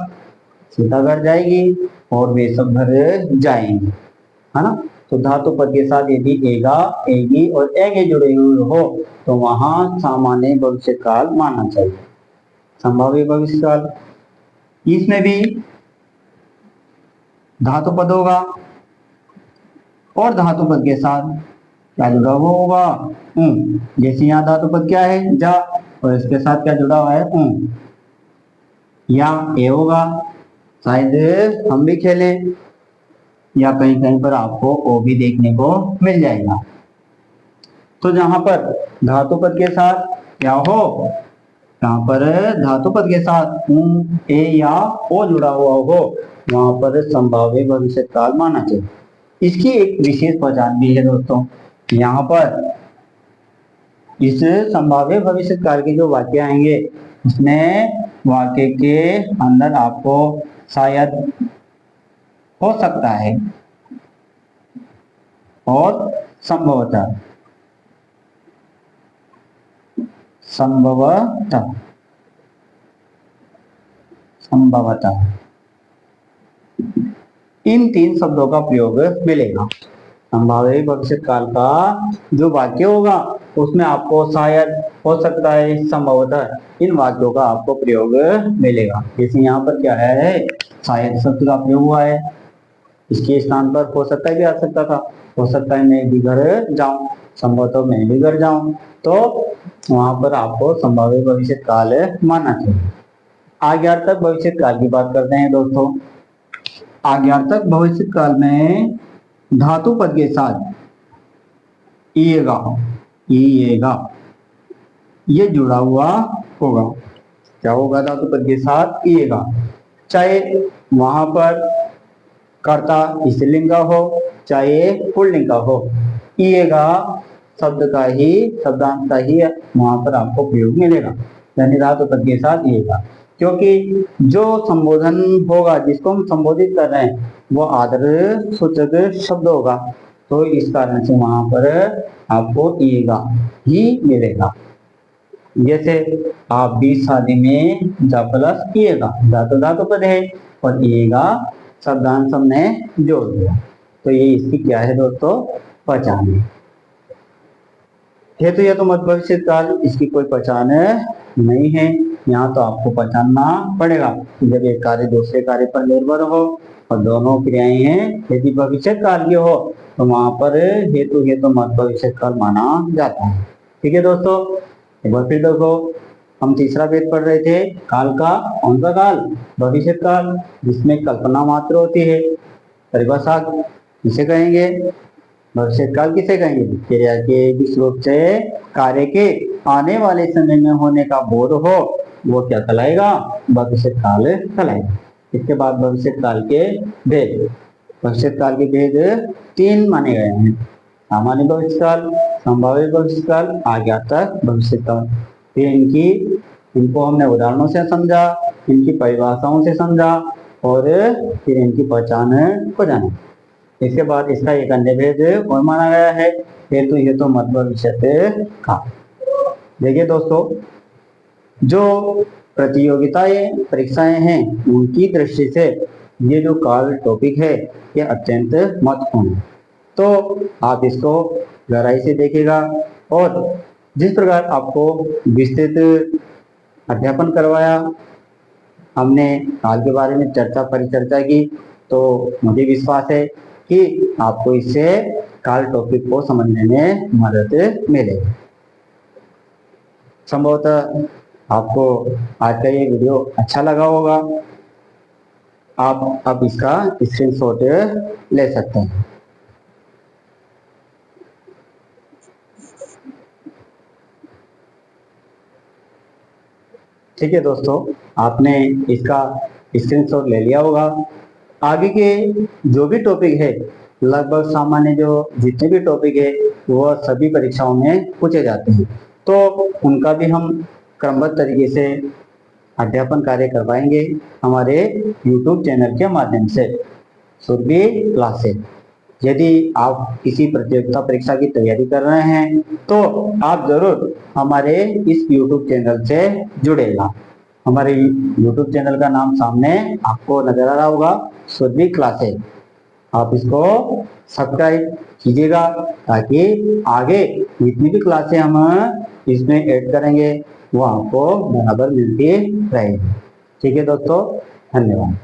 सीता घर जाएगी और वे सब घर जाएंगे, है ना। तो धातु पद के साथ यदि एगा, एगी और एगे जुड़े हुए हो तो वहां सामान्य भविष्य काल मानना चाहिए। संभाव्य भविष्य काल, इसमें भी धातु पद होगा और धातु पद के साथ क्या जुड़ा हुआ होगा? जैसे यहाँ धातु पद क्या है? जा, और इसके साथ क्या जुड़ा हुआ है? या ए होगा, शायद हम भी खेलें या कहीं कहीं पर आपको ओ भी देखने को मिल जाएगा। तो जहां पर धातु पद के साथ क्या हो, यहाँ पर धातु पद के साथ ए या ओ जुड़ा हुआ हो, वहां पर संभाव्य भविष्य काल माना चाहिए। इसकी एक विशेष पहचान भी है दोस्तों। यहाँ पर इस संभाव्य भविष्य काल के जो वाक्य आएंगे उसमें वाक्य के अंदर आपको शायद, हो सकता है और संभवतः, संभवतः, संभवतः इन 3 शब्दों का प्रयोग मिलेगा। संभावित भविष्य काल का जो वाक्य होगा उसमें आपको शायद, हो सकता है, संभवतः इन वाक्यों का आपको प्रयोग मिलेगा। जैसे यहाँ पर क्या है, शायद शब्द का प्रयोग हुआ है, इसके स्थान पर हो सकता है भी आ सकता था, हो सकता है मैं भी घर जाऊं, संभवतः मैं भी घर जाऊं, तो वहां पर आपको संभावित भविष्य काल मानना चाहिए। आज्ञार्थक भविष्य काल की बात करते हैं दोस्तों। आज्ञार्थक भविष्य काल में धातु पद के साथ ईएगा, ईएगा ये जुड़ा हुआ होगा। क्या होगा? धातु पद के साथ ईएगा, चाहे वहां पर कर्ता स्त्रीलिंग का हो चाहे पुल्लिंग का हो, ईएगा शब्द का ही, शब्दांश का ही वहां पर आपको प्रयोग मिलेगा, यानी धातु पद के साथ ईएगा। क्योंकि जो संबोधन होगा, जिसको हम संबोधित कर रहे हैं, वो आदर सूचक शब्द होगा, तो इस कारण से वहां पर आपको ईएगा ही मिलेगा। जैसे आप भी शादी में जा प्लस ईएगा, धातु धातु पद है और ईएगा शब्दांश हमने जोड़ दिया, तो ये इसकी क्या है दोस्तों? पहचान है। हेतु या तो मत भविष्य काल, इसकी कोई पहचान नहीं है। यहाँ तो आपको पहचानना पड़ेगा कि जब एक कार्य दूसरे कार्य पर निर्भर हो और दोनों क्रियाएं हैं यदि भविष्य काल की हो, तो वहां पर हेतु मत भविष्य काल माना जाता है। ठीक है दोस्तों, एक बार फिर देखो, हम तीसरा वेद पढ़ रहे थे, काल का। कौन सा काल? भविष्य काल, जिसमें कल्पना मात्र होती है। परिभाषा किसे कहेंगे? भविष्य काल किसे कहेंगे? क्रिया के जिस रूप से कार्य के आने वाले समय में होने का बोध हो, वो क्या कहलाएगा? भविष्य काल कहलाएगा। इसके बाद भविष्य काल के भेद। भविष्य काल के भेद 3 माने गए हैं: सामान्य भविष्य काल, संभावित भविष्य काल, आज्ञार्थक भविष्य काल। फिर इनको हमने उदाहरणों से समझा, इनकी परिभाषाओं से समझा और फिर इनकी पहचान को जाना। इसके बाद इसका एक अन्य भेद और माना गया है, हेतु मत भविष्य काल। देखिए दोस्तों, जो प्रतियोगिताएं परीक्षाएं हैं उनकी दृष्टि से ये जो काल टॉपिक है ये अत्यंत महत्वपूर्ण है। तो आप इसको गहराई से देखिएगा और जिस प्रकार आपको विस्तृत अध्यापन करवाया, हमने काल के बारे में परिचर्चा की, तो मुझे विश्वास है कि आपको इससे काल टॉपिक को समझने में मदद मिलेगी। संभवतः आपको आज का ये वीडियो अच्छा लगा होगा। आप अब इसका स्क्रीनशॉट ले सकते हैं। ठीक है दोस्तों, आपने इसका स्क्रीनशॉट ले लिया होगा। आगे के जो भी टॉपिक है, लगभग सामान्य जो जितने भी टॉपिक है वो सभी परीक्षाओं में पूछे जाते हैं, तो उनका भी हम क्रमबद्ध तरीके से अध्यापन कार्य करवाएंगे हमारे YouTube चैनल के माध्यम से, सुरभि क्लासेस। यदि आप किसी प्रतियोगिता परीक्षा की तैयारी कर रहे हैं तो आप जरूर हमारे इस YouTube चैनल से जुड़ेगा। हमारे YouTube चैनल का नाम सामने आपको नजर आ रहा होगा, सुरभि क्लासेस। आप इसको सब्सक्राइब कीजिएगा ताकि आगे जितनी भी क्लासें हम इसमें ऐड करेंगे वो आपको बराबर मिलती रहेगी। ठीक है दोस्तों, धन्यवाद।